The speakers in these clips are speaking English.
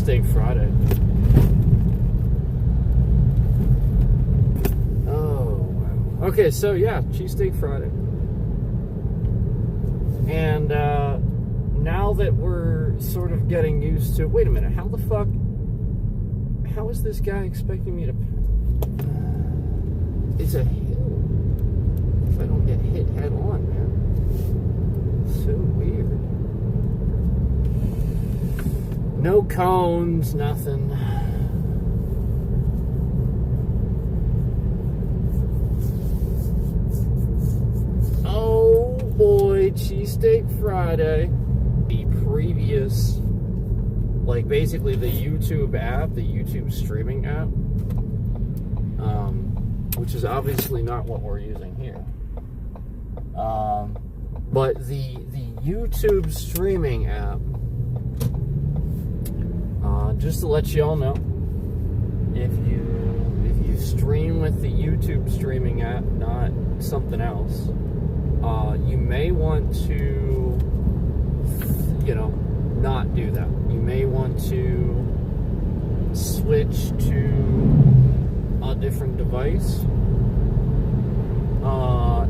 Cheesesteak Friday. Oh, wow. Okay, so yeah, Cheesesteak Friday. And now that we're sort of getting used to... Wait a minute, how the fuck... How is this guy expecting me to... It's a hill. If I don't get hit head on, man. So weird. No cones, nothing. Oh boy, Cheesesteak Friday. The previous, like basically the YouTube app, the YouTube streaming app, which is obviously not what we're using here. But the YouTube streaming app, just to let you all know, if you stream with the YouTube streaming app, not something else, you may want to, not do that. You may want to switch to a different device,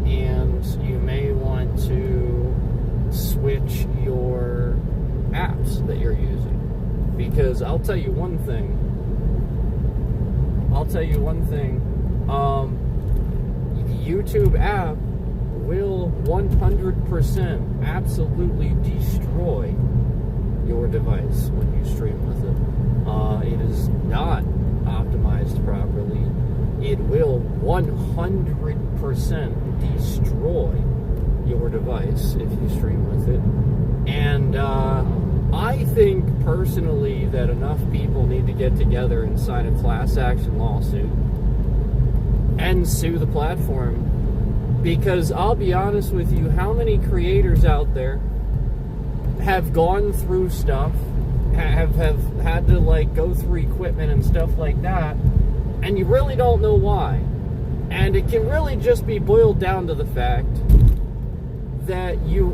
and you may want to switch your apps that you're using. Because I'll tell you one thing. The YouTube app will 100% absolutely destroy your device when you stream with it. It is not optimized properly. It will 100% destroy your device if you stream with it. And I think personally that enough people need to get together and sign a class action lawsuit and sue the platform. Because I'll be honest with you, how many creators out there have gone through stuff, have had to like go through equipment and stuff like that, and you really don't know why. And it can really just be boiled down to the fact that you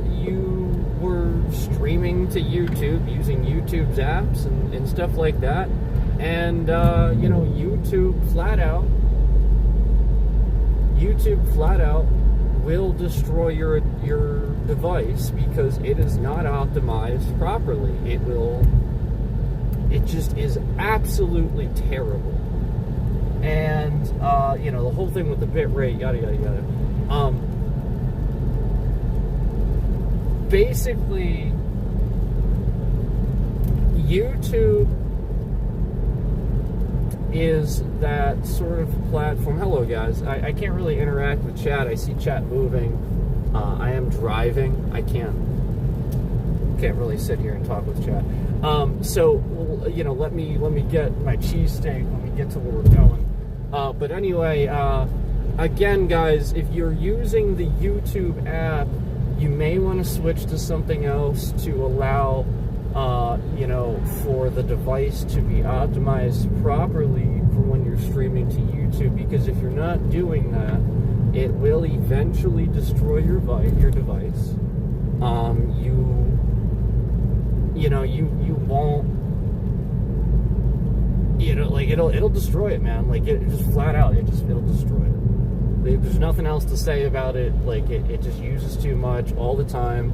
were streaming to YouTube using YouTube's apps and stuff like that, and YouTube flat out will destroy your device because it is not optimized properly. It just is absolutely terrible. And the whole thing with the bit rate, yada yada yada. Basically, YouTube is that sort of platform. Hello, guys. I can't really interact with chat. I see chat moving. I am driving. I can't really sit here and talk with chat. So let me get my cheesesteak. Let me get to where we're going. But anyway, again, guys, if you're using the YouTube app, you may want to switch to something else to allow, for the device to be optimized properly for when you're streaming to YouTube. Because if you're not doing that, it will eventually destroy your device. You won't. It'll destroy it, man. Like it just flat out, it'll destroy it. There's nothing else to say about it. Like it just uses too much all the time.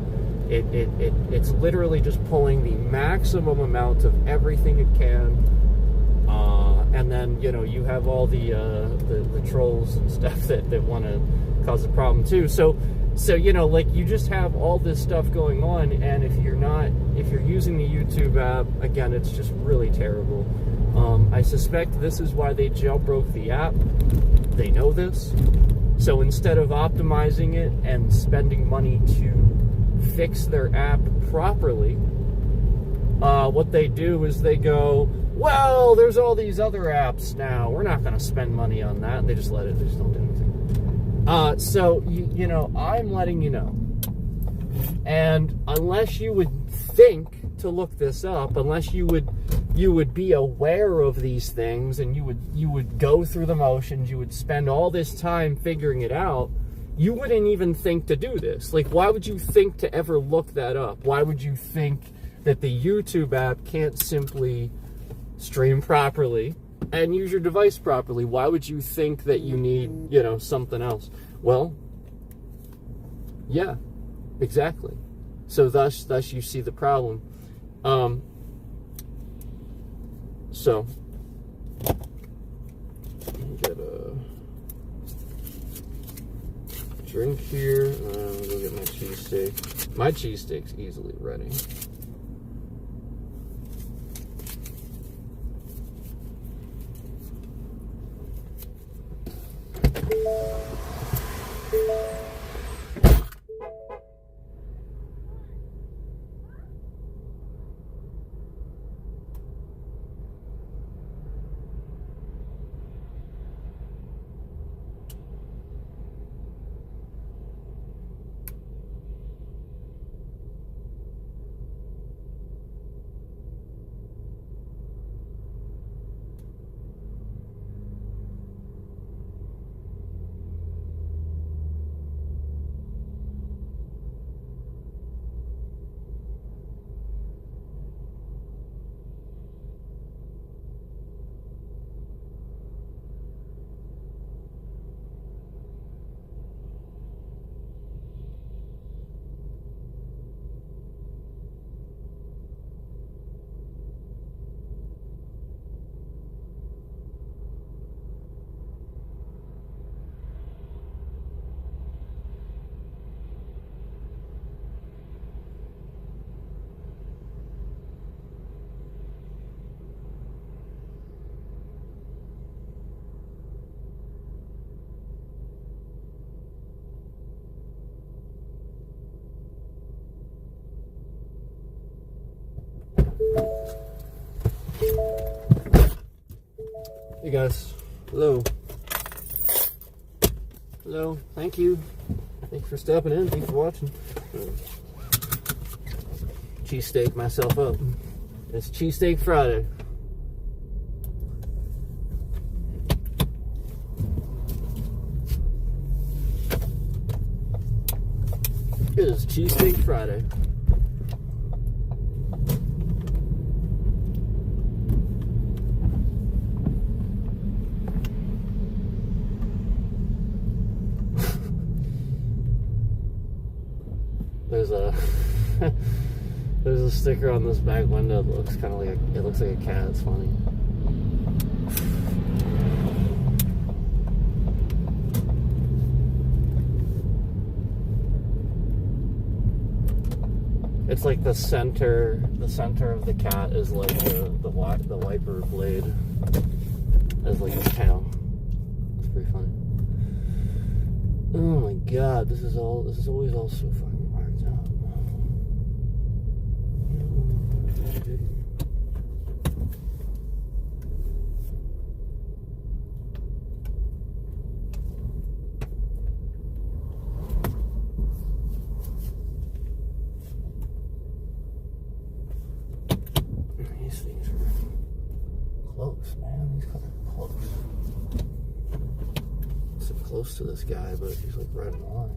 It's literally just pulling the maximum amount of everything it can, and then you have all the trolls and stuff that want to cause a problem too. So you just have all this stuff going on, and if you're using the YouTube app, again, it's just really terrible. I suspect this is why they jailbroke the app. They know this. So instead of optimizing it and spending money to fix their app properly, what they do is they go, well, there's all these other apps now. We're not going to spend money on that. And they just let it. They just don't do anything. So, I'm letting you know. And unless you would think to look this up, unless you would be aware of these things, and you would go through the motions, you would spend all this time figuring it out, you wouldn't even think to do this. Like, why would you think to ever look that up? Why would you think that the YouTube app can't simply stream properly, and use your device properly. Why would you think that you need, something else? Well, yeah, exactly. So thus you see the problem. So get a drink here. Go get my cheesesteak. My cheesesteak's easily ready. Hey guys, hello. Hello, thank you. Thanks for stopping in, thanks for watching. Cheesesteak myself up. It's Cheesesteak Friday. It is Cheesesteak Friday. There's a sticker on this back window that looks kind of like it looks like a cat. It's funny. It's like the center of the cat is like the wiper blade as like its tail. It's pretty funny. Oh my god, this is always all so fucking hard out. These things are close, man. These guys are close. So close to this guy, but he's like right in line.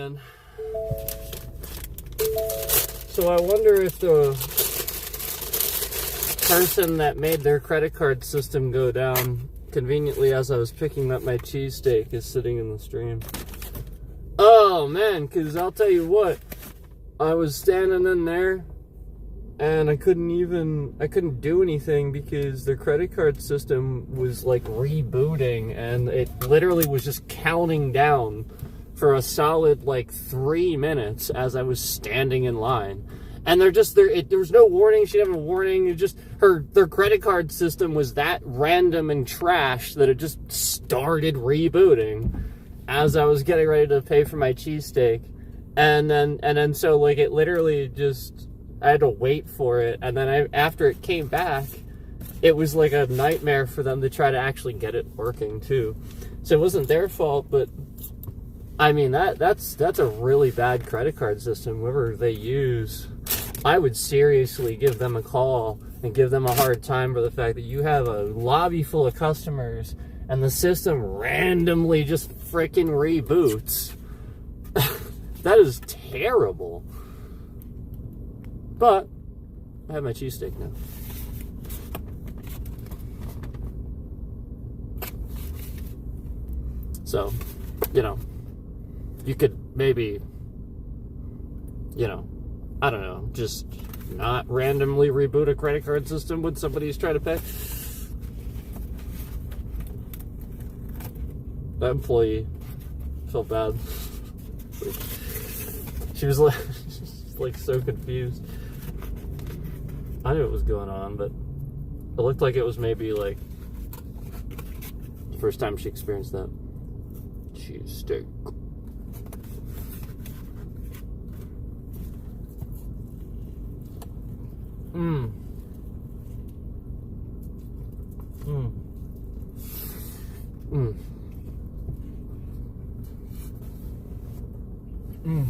man. So I wonder if the person that made their credit card system go down conveniently as I was picking up my cheesesteak is sitting in the stream. Oh man, because I'll tell you what, I was standing in there and I couldn't do anything because their credit card system was like rebooting, and it literally was just counting down for a solid like 3 minutes as I was standing in line. And there was no warning. She didn't have a warning. It just their credit card system was that random and trash that it just started rebooting as I was getting ready to pay for my cheesesteak. And then so like it literally just, I had to wait for it, and then after it came back, it was like a nightmare for them to try to actually get it working too. So it wasn't their fault, but I mean that's a really bad credit card system. Whoever they use, I would seriously give them a call and give them a hard time for the fact that you have a lobby full of customers and the system randomly just freaking reboots. That is terrible. But I have my cheesesteak now. So, you could maybe, I don't know, just not randomly reboot a credit card system when somebody's trying to pay. That employee felt bad. She was like so confused. I knew what was going on, but it looked like it was maybe like the first time she experienced that. Cheesesteak. Mmm. Mmm. Mmm. Mmm.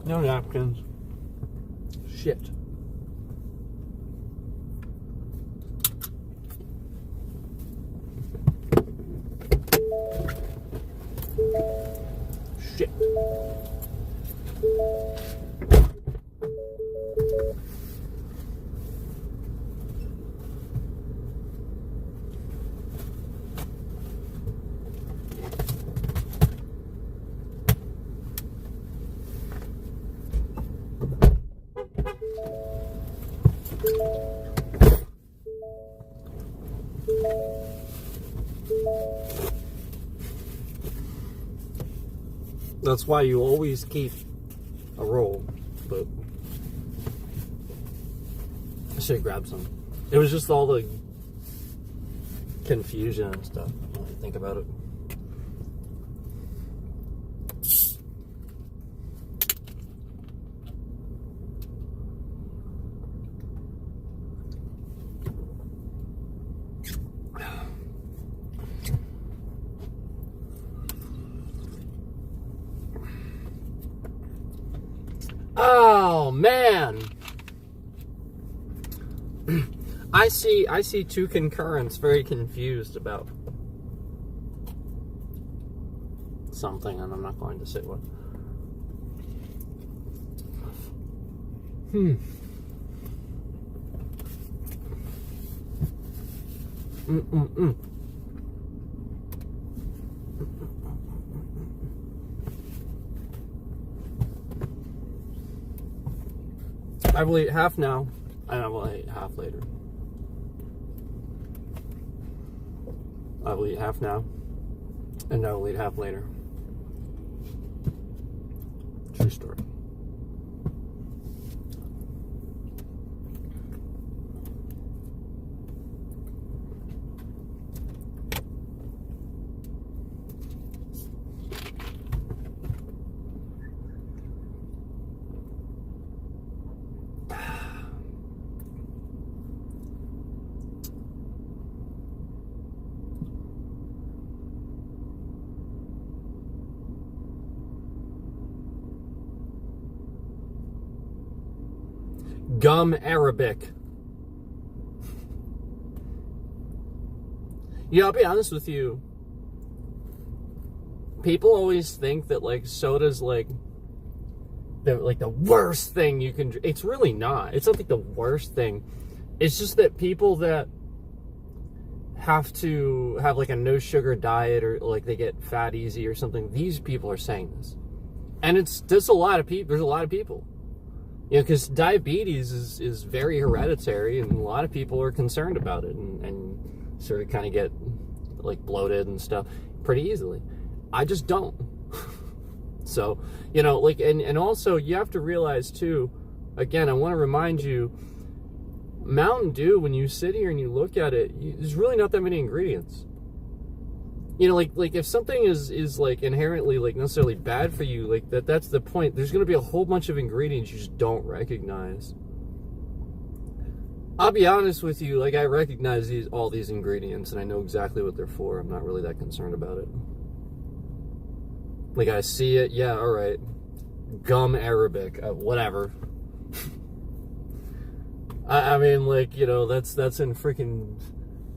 No napkins. Shit. Shit. That's why you always keep a roll, but I should have grabbed some. It was just all the confusion and stuff when I think about it. Oh man, I see two concurrents very confused about something, and I'm not going to say what. I will eat half now, and I will eat half later. I will eat half now, and I will eat half later. True story. Gum Arabic. Yeah, I'll be honest with you. people always think that like soda's like the worst thing you can drink. It's really not. It's not like the worst thing. It's just that people that have to have like a no sugar diet or like they get fat easy or something, these people are saying this. And there's a lot of people, you know, because diabetes is very hereditary, and a lot of people are concerned about it and sort of kind of get like bloated and stuff pretty easily. I just don't. So, you know, like, and also you have to realize too, again, I want to remind you, Mountain Dew, when you sit here and you look at it, there's really not that many ingredients. You know, like if something is like inherently like necessarily bad for you, like that's the point. There's going to be a whole bunch of ingredients you just don't recognize. I'll be honest with you, like I recognize all these ingredients and I know exactly what they're for. I'm not really that concerned about it. Like I see it, yeah, all right. Gum Arabic, whatever. I mean, like, you know, that's in freaking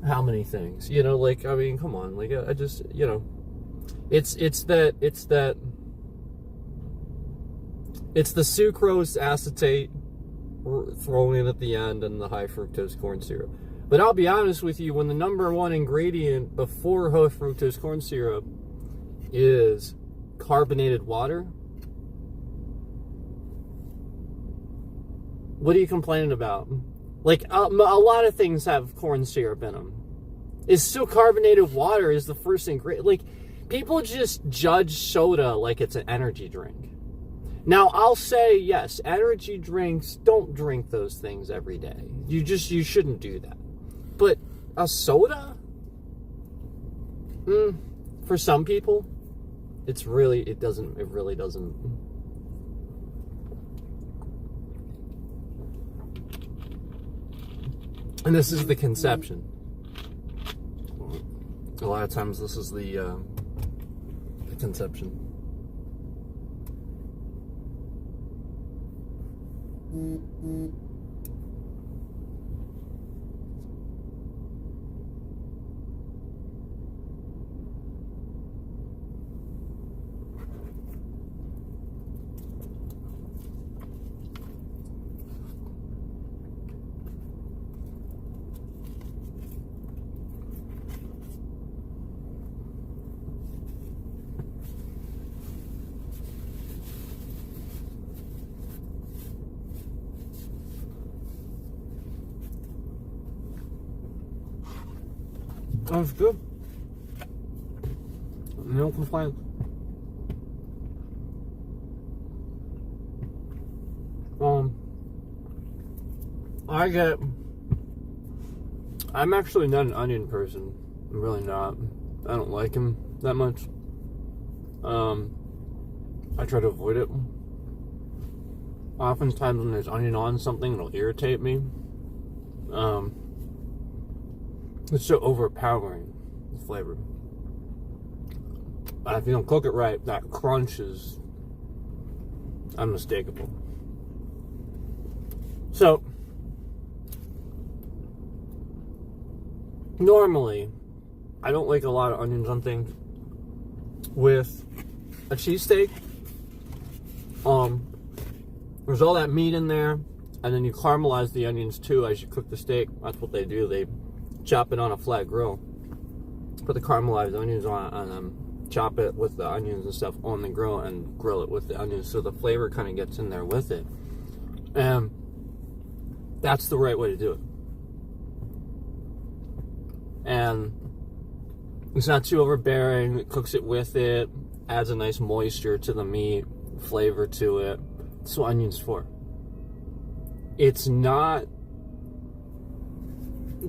how many things, you know, like, I mean, come on, like, I just, you know, it's the sucrose acetate thrown in at the end and the high fructose corn syrup. But I'll be honest with you, when the number one ingredient before high fructose corn syrup is carbonated water, what are you complaining about? Like, a lot of things have corn syrup in them. It's still carbonated water is the first ingredient. Like, people just judge soda like it's an energy drink. Now, I'll say, yes, energy drinks, don't drink those things every day. You shouldn't do that. But a soda? For some people, it really doesn't. And this is the conception. A lot of times this is the conception. That's good. No complaints. I'm actually not an onion person. I'm really not. I don't like him that much. I try to avoid it. Oftentimes when there's onion on something, it'll irritate me. It's so overpowering, the flavor. If you don't cook it right, that crunch is unmistakable. So, normally, I don't like a lot of onions on things. With a cheesesteak, there's all that meat in there, and then you caramelize the onions too as you cook the steak. That's what they do. They chop it on a flat grill, put the caramelized onions on them, chop it with the onions and stuff on the grill, and grill it with the onions so the flavor kind of gets in there with it. And that's the right way to do it. And it's not too overbearing. It cooks it with it, adds a nice moisture to the meat, flavor to it. That's what onions for. It's not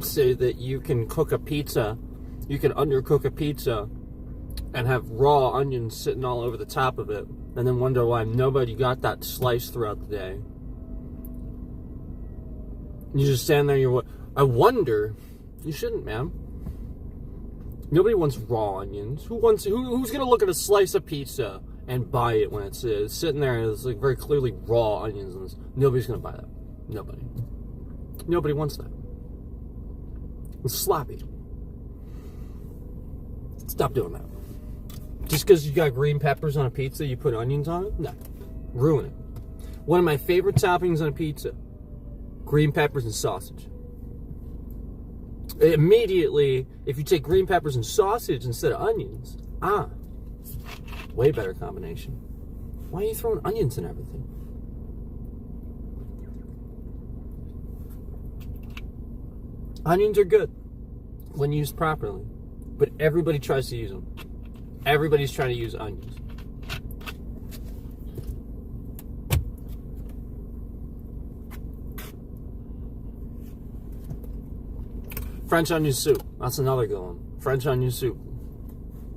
say that you can cook a pizza, you can undercook a pizza and have raw onions sitting all over the top of it, and then wonder why nobody got that sliced throughout the day. You just stand there, I wonder. You shouldn't, man. Nobody wants raw onions. Who's gonna look at a slice of pizza and buy it when it's sitting there and it's like very clearly raw onions? Nobody's gonna buy that. Nobody wants that. It's sloppy. Stop doing that. Just because you got green peppers on a pizza, you put onions on it? No. Ruin it. One of my favorite toppings on a pizza, green peppers and sausage. Immediately, if you take green peppers and sausage instead of onions, way better combination. Why are you throwing onions in everything? Onions are good when used properly, but everybody tries to use them. Everybody's trying to use onions. French onion soup. That's another good one. French onion soup.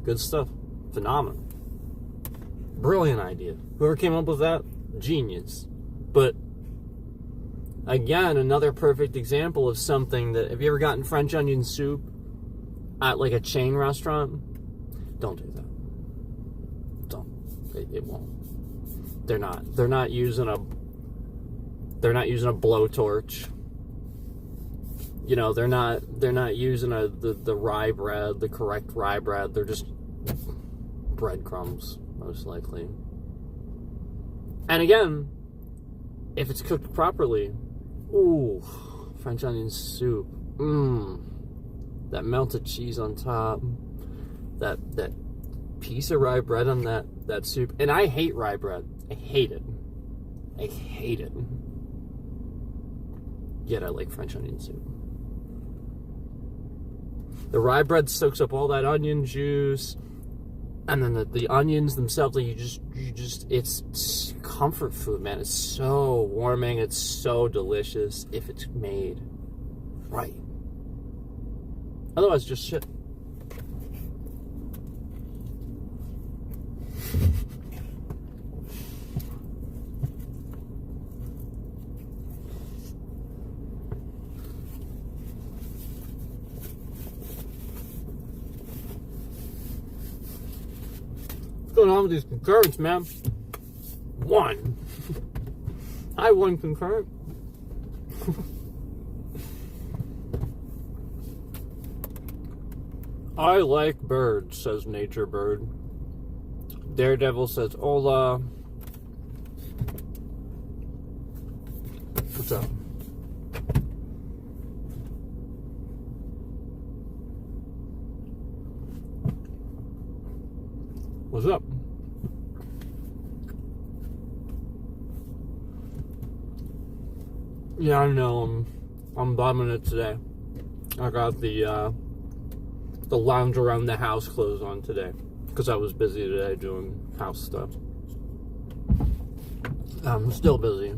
Good stuff. Phenomenal. Brilliant idea. Whoever came up with that, genius. But again, another perfect example of something that, have you ever gotten French onion soup at like a chain restaurant? Don't do that. Don't. It won't. They're not using a blowtorch. You know, they're not using the rye bread, the correct rye bread. They're just breadcrumbs, most likely. And again, if it's cooked properly, ooh, French onion soup. That melted cheese on top. That piece of rye bread on that soup. And I hate rye bread. I hate it. I hate it. Yet I like French onion soup. The rye bread soaks up all that onion juice, and then the onions themselves, like you just, it's comfort food, man. It's so warming. It's so delicious if it's made right. Otherwise, just shit. What's going on with these concurrents, man? One. I won concurrent. I like birds, says Nature Bird. Daredevil says, hola. What's up? What's up? Yeah, I know. I'm bumming it today. I got the lounge around the house clothes on today because I was busy today doing house stuff. I'm still busy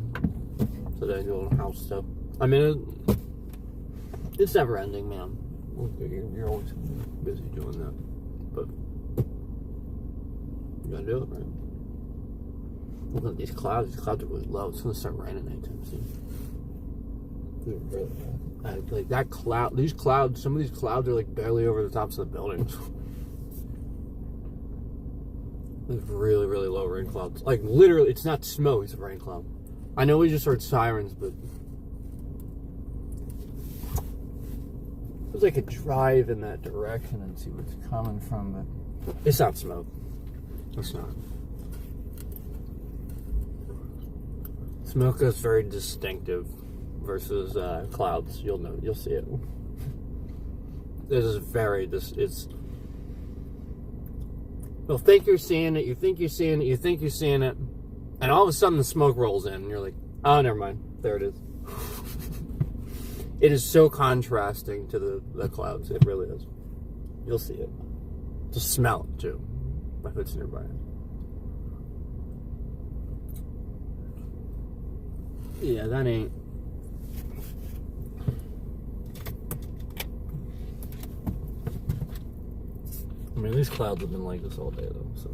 today doing house stuff. I mean, it's never ending, man. You're always busy doing that, but you gotta do it, right? Look at these clouds. These clouds are really low. It's gonna start raining anytime soon. Like that cloud, these clouds, some of these clouds are like barely over the tops of the buildings. There's really, really low rain clouds. Like literally, it's not smoke, it's a rain cloud. I know we just heard sirens, but it was like a drive in that direction and see where it's coming from, but it's not smoke. It's not. Smoke is very distinctive versus clouds. You'll see it. You'll think you're seeing it, you think you're seeing it, you think you're seeing it, and all of a sudden the smoke rolls in, and you're like, oh, never mind. There it is. It is so contrasting to the clouds. It really is. You'll see it. Just smell it, too, if it's nearby. Yeah, that ain't... I mean, these clouds have been like this all day, though, so...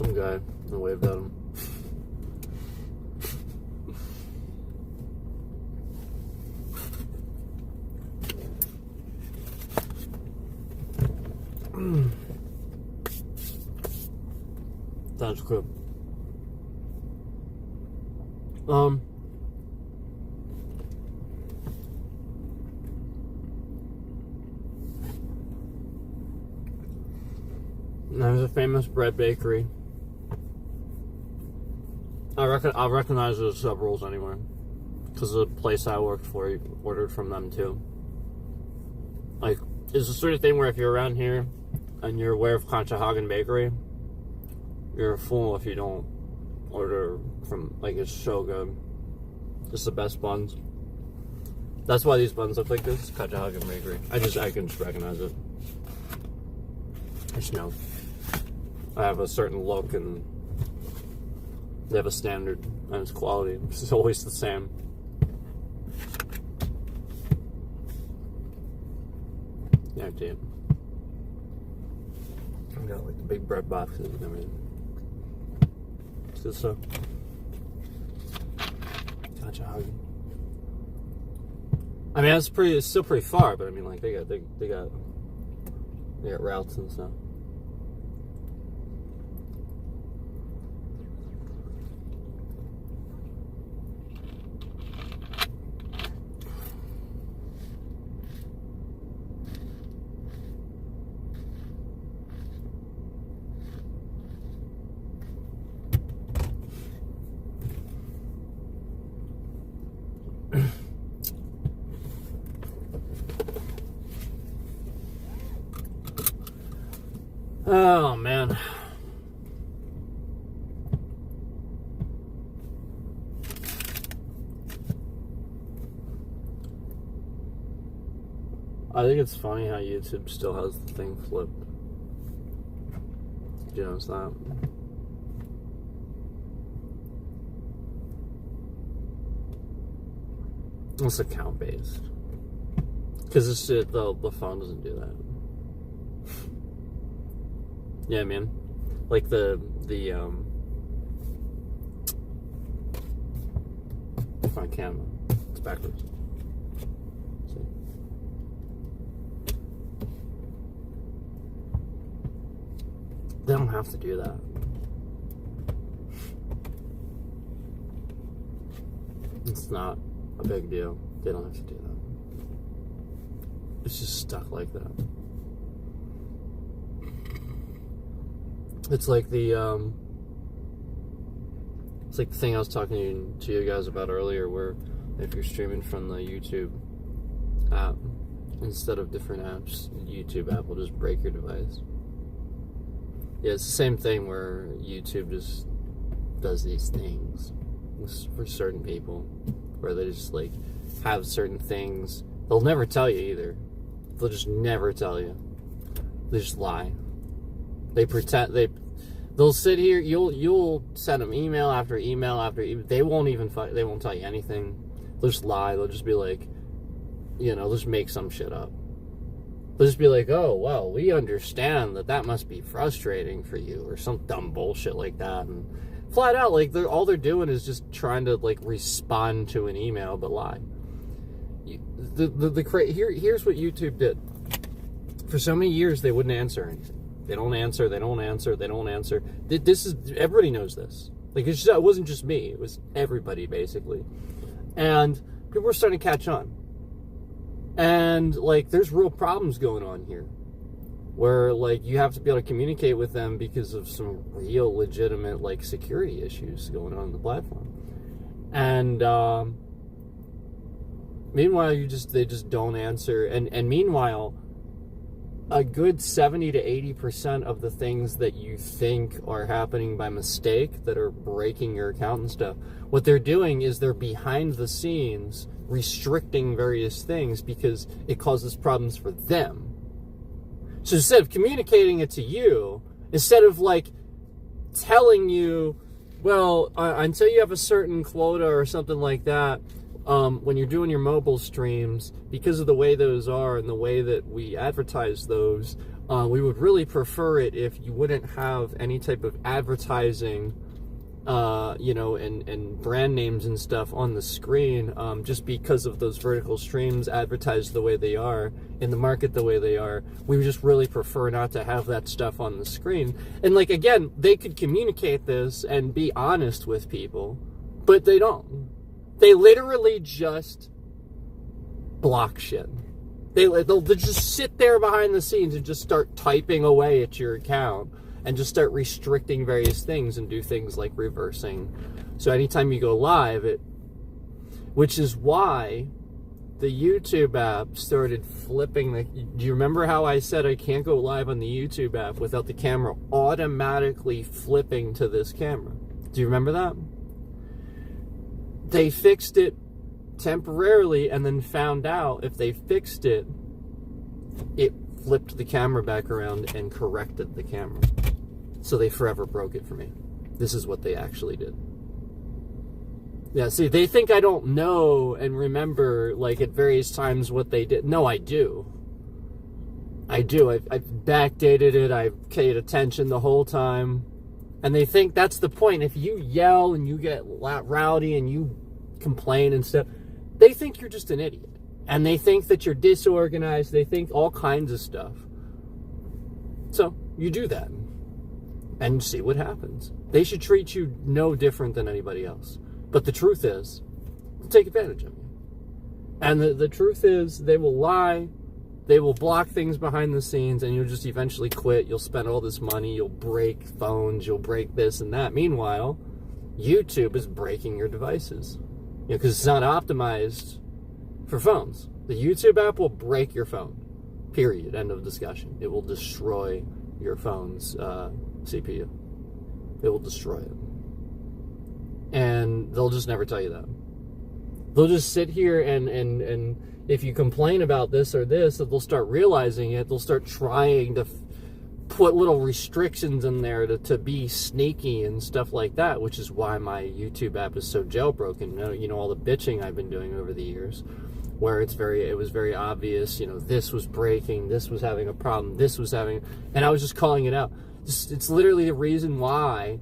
some guy. I waved at him. Sounds good. There's a famous bread bakery. I recognize those sub rules anyway, because the place I worked for ordered from them too. Like, it's the sort of thing where if you're around here and you're aware of Conshohocken Bakery, you're a fool if you don't order from, like, it's so good. It's the best buns. That's why these buns look like this. Conshohocken Bakery. I can just recognize it. I just know. I have a certain look and they have a standard and it's quality. It's always the same. Yeah, dude. I got like the big bread boxes and everything. It's good stuff. Conshohocken. I mean, it's still pretty far, but I mean, like they got routes and stuff. Oh, man. I think it's funny how YouTube still has the thing flipped. Did you notice that? It's account based. Because the phone doesn't do that. Yeah, man. Like the front camera. It's backwards. See? They don't have to do that. It's not a big deal. They don't have to do that. It's just stuck like that. It's like the thing I was talking to you guys about earlier, where if you're streaming from the YouTube app instead of different apps, the YouTube app will just break your device. Yeah, it's the same thing where YouTube just does these things for certain people, where they just like have certain things. They'll never tell you either. They'll just never tell you. They just lie. They pretend they'll sit here. You'll send them email after email after email. They won't tell you anything. They'll just lie. They'll just be like, they'll just make some shit up. They'll just be like, oh well, we understand that must be frustrating for you, or some dumb bullshit like that. And flat out, like all they're doing is just trying to like respond to an email but lie. Here's what YouTube did. For so many years, they wouldn't answer anything. They don't answer. This is, everybody knows this. Like, it wasn't just me. It was everybody, basically. And people were starting to catch on. And, like, there's real problems going on here. Where, like, you have to be able to communicate with them because of some real legitimate, like, security issues going on the platform. And, meanwhile, they just don't answer. And meanwhile, a good 70 to 80% of the things that you think are happening by mistake that are breaking your account and stuff, what they're doing is they're behind the scenes restricting various things because it causes problems for them. So instead of communicating it to you, instead of like telling you, well, until you have a certain quota or something like that, when you're doing your mobile streams, because of the way those are and the way that we advertise those, we would really prefer it if you wouldn't have any type of advertising, and brand names and stuff on the screen, just because of those vertical streams advertised the way they are, in the market the way they are. We would just really prefer not to have that stuff on the screen. And like, again, they could communicate this and be honest with people, but they don't. They literally just block shit. They'll just sit there behind the scenes and just start typing away at your account and just start restricting various things and do things like reversing. So anytime you go live, which is why the YouTube app started flipping. Do you remember how I said I can't go live on the YouTube app without the camera automatically flipping to this camera? Do you remember that? They fixed it temporarily and then found out if they fixed it, it flipped the camera back around and corrected the camera. So they forever broke it for me. This is what they actually did. Yeah, see, they think I don't know and remember, like, at various times what they did. No, I do. I do. I've backdated it. I've paid attention the whole time. And they think that's the point. If you yell and you get rowdy and you complain and stuff, they think you're just an idiot. And they think that you're disorganized. They think all kinds of stuff. So you do that and see what happens. They should treat you no different than anybody else. But the truth is, they'll take advantage of you. And the truth is, they will lie. They will block things behind the scenes, and you'll just eventually quit. You'll spend all this money. You'll break phones. You'll break this and that. Meanwhile, YouTube is breaking your devices. Because it's not optimized for phones. The YouTube app will break your phone. Period. End of discussion. It will destroy your phone's CPU. It will destroy it. And they'll just never tell you that. They'll just sit here and if you complain about this or this, they'll start realizing it. They'll start trying to put little restrictions in there to be sneaky and stuff like that, which is why my YouTube app is so jailbroken. You know, all the bitching I've been doing over the years, where it was very obvious, this was breaking, this was having a problem, and I was just calling it out. It's literally the reason why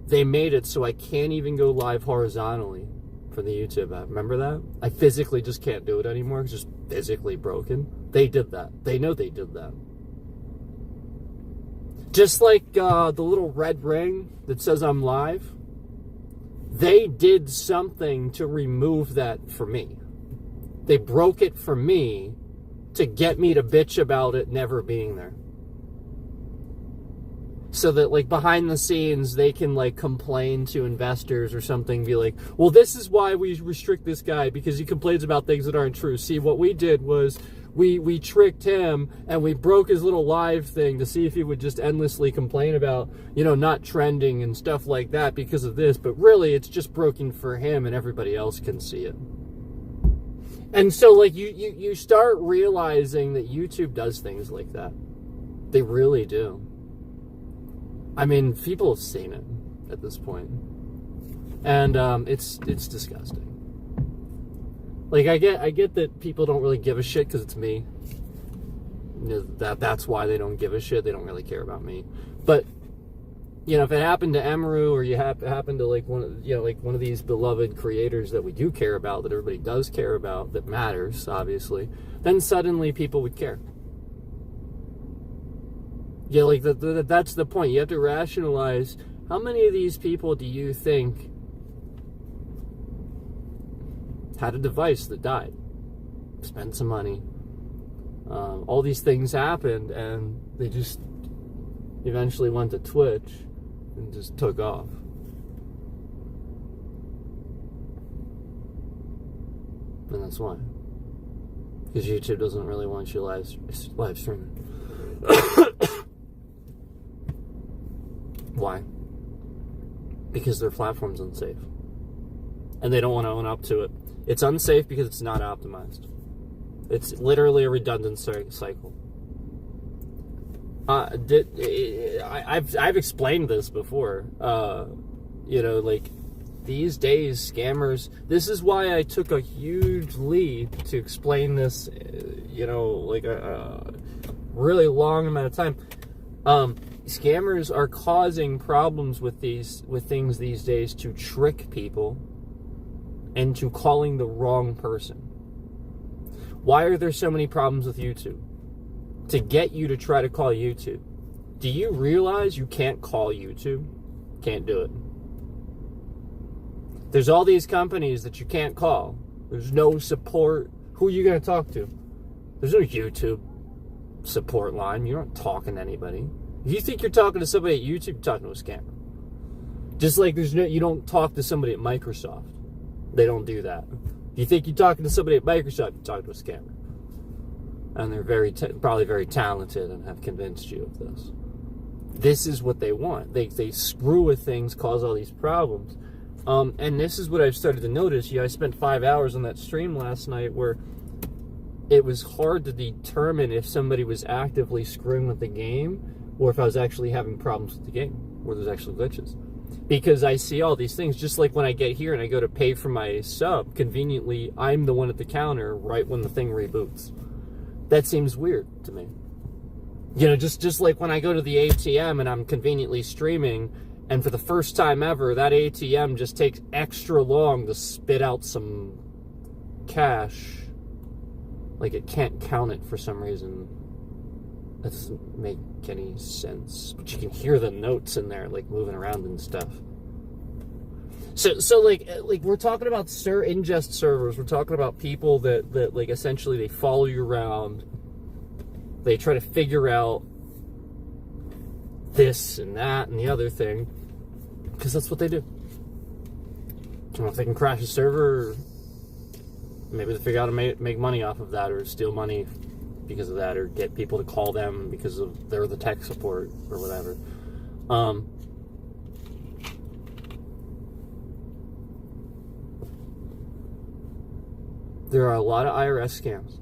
they made it so I can't even go live horizontally for the YouTube app. Remember that? I physically just can't do it anymore. It's just physically broken. They did that. They know they did that. Just like the little red ring that says I'm live, they did something to remove that for me. They broke it for me to get me to bitch about it never being there. So that, like, behind the scenes, they can, like, complain to investors or something, be like, well, this is why we restrict this guy, because he complains about things that aren't true. See, what we did was we tricked him, and we broke his little live thing to see if he would just endlessly complain about, not trending and stuff like that because of this. But really, it's just broken for him, and everybody else can see it. And so, like, you start realizing that YouTube does things like that. They really do. I mean, people have seen it at this point. And it's disgusting. Like, I get that people don't really give a shit because it's me. That's why they don't give a shit. They don't really care about me. But, if it happened to Emaru, or you happen to, like, one of these beloved creators that we do care about, that everybody does care about, that matters, obviously, then suddenly people would care. Yeah, like, that's the point. You have to rationalize, how many of these people do you think had a device that died? Spent some money. All these things happened, and they just eventually went to Twitch and just took off. And that's why. Because YouTube doesn't really want you live streaming. Why? Because their platform's unsafe. And they don't want to own up to it. It's unsafe because it's not optimized. It's literally a redundant cycle. I've explained this before. Like, these days, scammers, this is why I took a huge leap to explain this, like a really long amount of time. Scammers are causing problems with things these days to trick people into calling the wrong person. Why are there so many problems with YouTube? To get you to try to call YouTube. Do you realize you can't call YouTube? Can't do it. There's all these companies that you can't call. There's no support. Who are you going to talk to? There's no YouTube support line. You're not talking to anybody. If you think you're talking to somebody at YouTube, you're talking to a scammer. Just like you don't talk to somebody at Microsoft. They don't do that. If you think you're talking to somebody at Microsoft, you're talking to a scammer. And they're probably very talented and have convinced you of this. This is what they want. They screw with things, cause all these problems. And this is what I've started to notice. I spent 5 hours on that stream last night where it was hard to determine if somebody was actively screwing with the game or if I was actually having problems with the game, where there's actually glitches. Because I see all these things, just like when I get here and I go to pay for my sub, conveniently, I'm the one at the counter right when the thing reboots. That seems weird to me. Just like when I go to the ATM and I'm conveniently streaming, and for the first time ever, that ATM just takes extra long to spit out some cash. Like it can't count it for some reason. That doesn't make any sense. But you can hear the notes in there, like moving around and stuff. So like we're talking about ingest servers. We're talking about people that like essentially they follow you around. They try to figure out this and that and the other thing, because that's what they do. I don't know if they can crash a server, or maybe they figure out how to make money off of that, or steal money because of that, or get people to call them because of they're the tech support or whatever. There are a lot of IRS scams.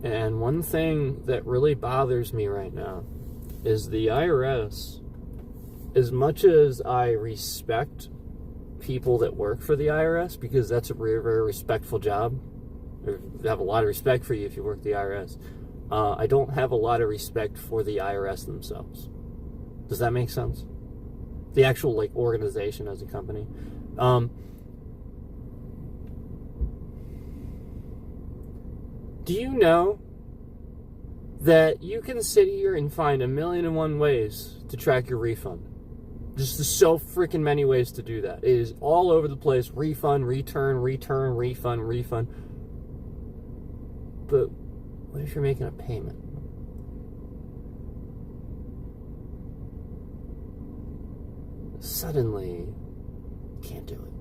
And one thing that really bothers me right now is the IRS. As much as I respect people that work for the IRS, because that's a very, very respectful job, I have a lot of respect for you if you work the IRS, I don't have a lot of respect for the IRS themselves. Does that make sense? The actual like organization as a company. Do you know that you can sit here and find 1,000,001 ways to track your refund? Just so freaking many ways to do that. It is all over the place. Refund, return, refund, refund. But what if you're making a payment? Suddenly, you can't do it.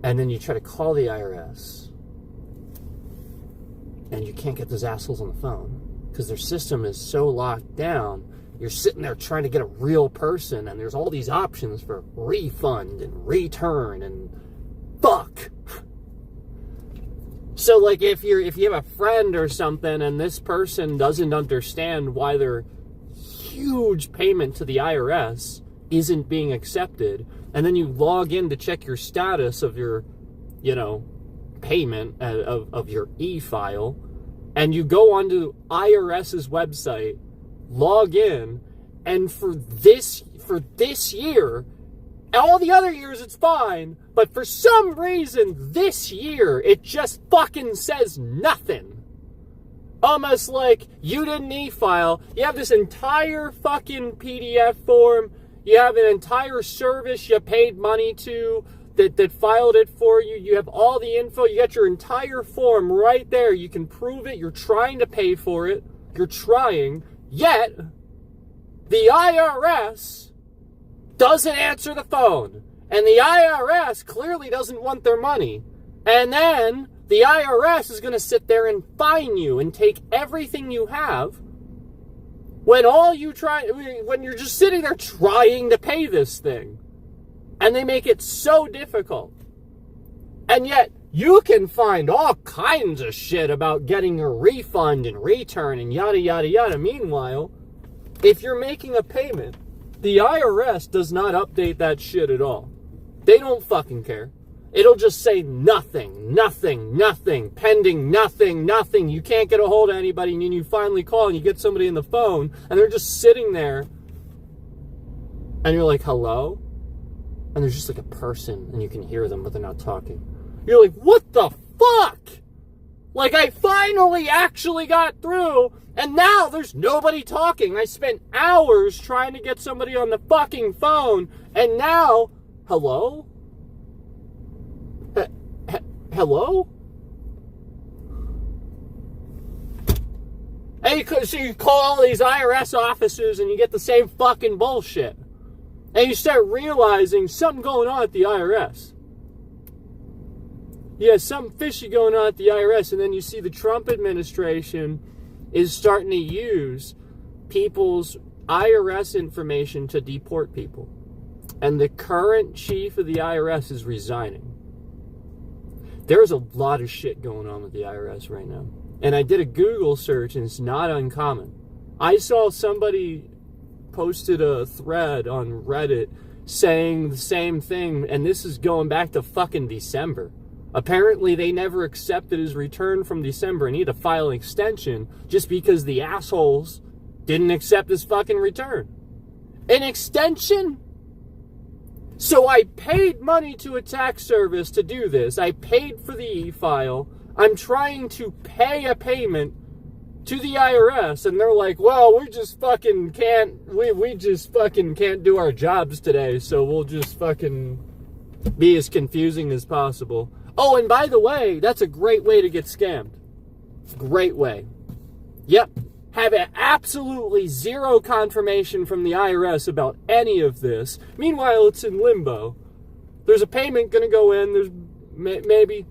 And then you try to call the IRS, and you can't get those assholes on the phone because their system is so locked down. You're sitting there trying to get a real person, and there's all these options for refund and return and fuck. So, like, if you have a friend or something, and this person doesn't understand why their huge payment to the IRS isn't being accepted, and then you log in to check your status of your, payment of your e-file, and you go onto IRS's website, log in, and for this year, all the other years it's fine, but for some reason this year it just fucking says nothing. Almost like you did an e-file, you have this entire fucking PDF form, you have an entire service you paid money to that filed it for you, you have all the info, you got your entire form right there, you can prove it, you're trying to pay for it, you're trying, yet the IRS doesn't answer the phone. And the IRS clearly doesn't want their money. And then the IRS is going to sit there and fine you and take everything you have when you're just sitting there trying to pay this thing. And they make it so difficult. And yet, you can find all kinds of shit about getting a refund and return and yada, yada, yada. Meanwhile, if you're making a payment The IRS does not update that shit at all. They don't fucking care. It'll just say nothing, pending, nothing. You can't get a hold of anybody, and then you finally call and you get somebody on the phone, and they're just sitting there, and you're like, hello? And there's just like a person, and you can hear them, but they're not talking. You're like, what the fuck? Like, I finally actually got through, and now there's nobody talking. I spent hours trying to get somebody on the fucking phone, and now, hello? Hello? And so you call all these IRS officers and you get the same fucking bullshit. And you start realizing something going on at the IRS. Yeah, something fishy going on at the IRS. And then you see the Trump administration is starting to use people's IRS information to deport people. And the current chief of the IRS is resigning. There's a lot of shit going on with the IRS right now. And I did a Google search, and it's not uncommon. I saw somebody posted a thread on Reddit saying the same thing, and this is going back to fucking December. Apparently, they never accepted his return from December, and he had to file an extension just because the assholes didn't accept his fucking return. An extension? So I paid money to a tax service to do this. I paid for the e-file. I'm trying to pay a payment to the IRS, and they're like, well, we just fucking can't, we just fucking can't do our jobs today, so we'll just fucking be as confusing as possible. Oh, and by the way, that's a great way to get scammed. Great way. Yep. Have absolutely zero confirmation from the IRS about any of this. Meanwhile, it's in limbo. There's a payment going to go in. There's maybe,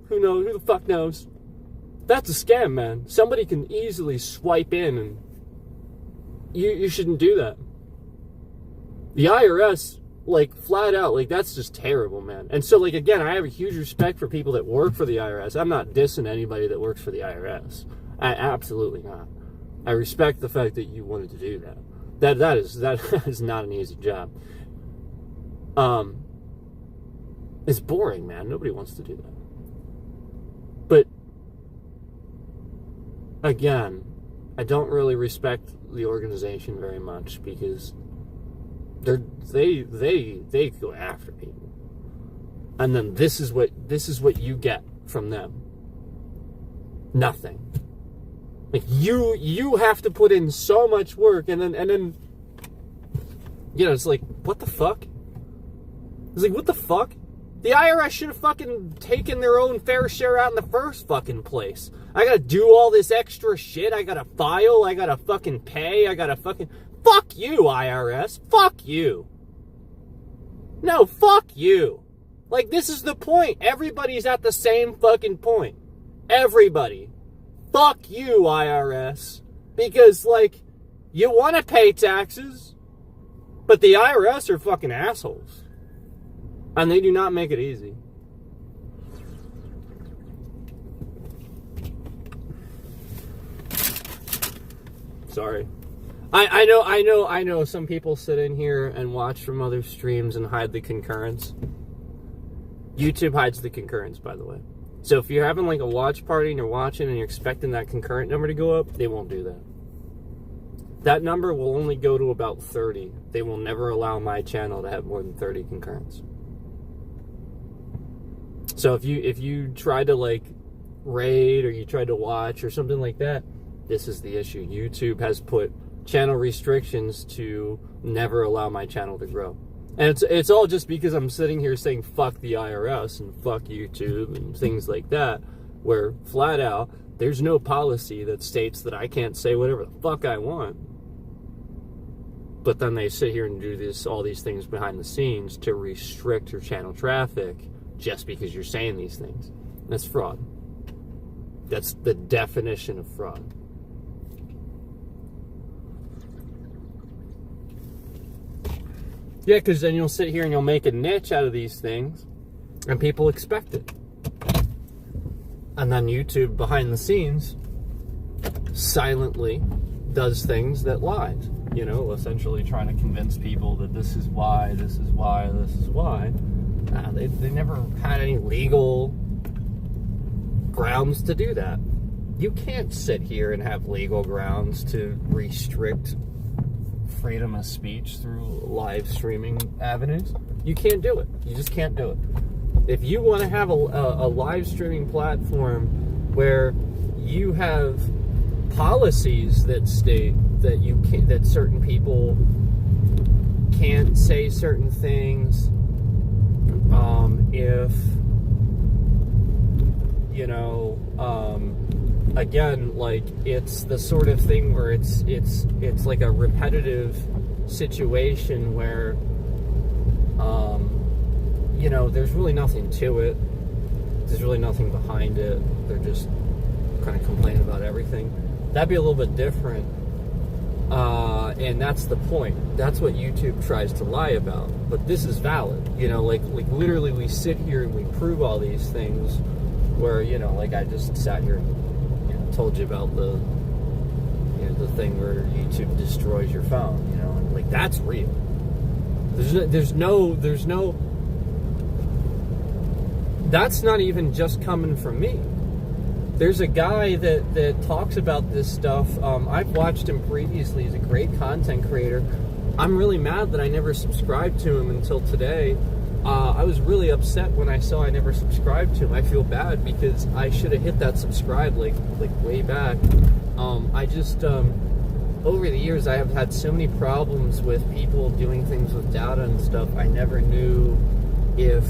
who knows, who the fuck knows. That's a scam, man. Somebody can easily swipe in, and you shouldn't do that. The IRS, like, flat out, like, that's just terrible, man. And so, like, again, I have a huge respect for people that work for the IRS. I'm not dissing anybody that works for the IRS. Absolutely not. I respect the fact that you wanted to do that. That is not an easy job. It's boring, man. Nobody wants to do that. But again, I don't really respect the organization very much because they go after people, and then this is what you get from them. Nothing. Like, you have to put in so much work, and then you know, it's like, what the fuck? It's like, what the fuck? The IRS should have fucking taken their own fair share out in the first fucking place. I gotta do all this extra shit. I gotta file. I gotta fucking pay. I gotta fucking... Fuck you, IRS. Fuck you. No, fuck you. Like, this is the point. Everybody's at the same fucking point. Everybody. Fuck you, IRS. Because, like, you want to pay taxes, but the IRS are fucking assholes. And they do not make it easy. Sorry. I know some people sit in here and watch from other streams and hide the concurrence. YouTube hides the concurrence, by the way. So if you're having like a watch party and you're watching and you're expecting that concurrent number to go up, they won't do that. That number will only go to about 30. They will never allow my channel to have more than 30 concurrents. So if you try to like raid or you try to watch or something like that, this is the issue. YouTube has put channel restrictions to never allow my channel to grow. And it's all just because I'm sitting here saying fuck the IRS and fuck YouTube and things like that, where flat out there's no policy that states that I can't say whatever the fuck I want. But then they sit here and do all these things behind the scenes to restrict your channel traffic just because you're saying these things. That's fraud. That's the definition of fraud. Yeah, because then you'll sit here and you'll make a niche out of these things, and people expect it. And then YouTube, behind the scenes, silently does things that lies. you know, essentially trying to convince people that this is why, this is why, this is why. They never had any legal grounds to do that. You can't sit here and have legal grounds to restrict freedom of speech through live streaming avenues. You can't do it. You just can't do it. If you want to have a live streaming platform where you have policies that state that you can, that certain people can't say certain things, if you know, again, like, it's the sort of thing where it's like a repetitive situation where, you know, there's really nothing to it. There's really nothing behind it. They're just kind of complaining about everything. That'd be a little bit different. And that's the point. That's what YouTube tries to lie about. But this is valid. You know, like literally we sit here and we prove all these things where, you know, like I just sat here and, you know, told you about the, you know, the thing where YouTube destroys your phone, you know, and like that's real. There's no that's not even just coming from me. There's a guy that talks about this stuff. I've watched him previously. He's a great content creator. I'm really mad that I never subscribed to him until today. I was really upset when I saw I never subscribed to him. I feel bad because I should have hit that subscribe like way back. I just over the years I have had so many problems with people doing things with data and stuff. I never knew if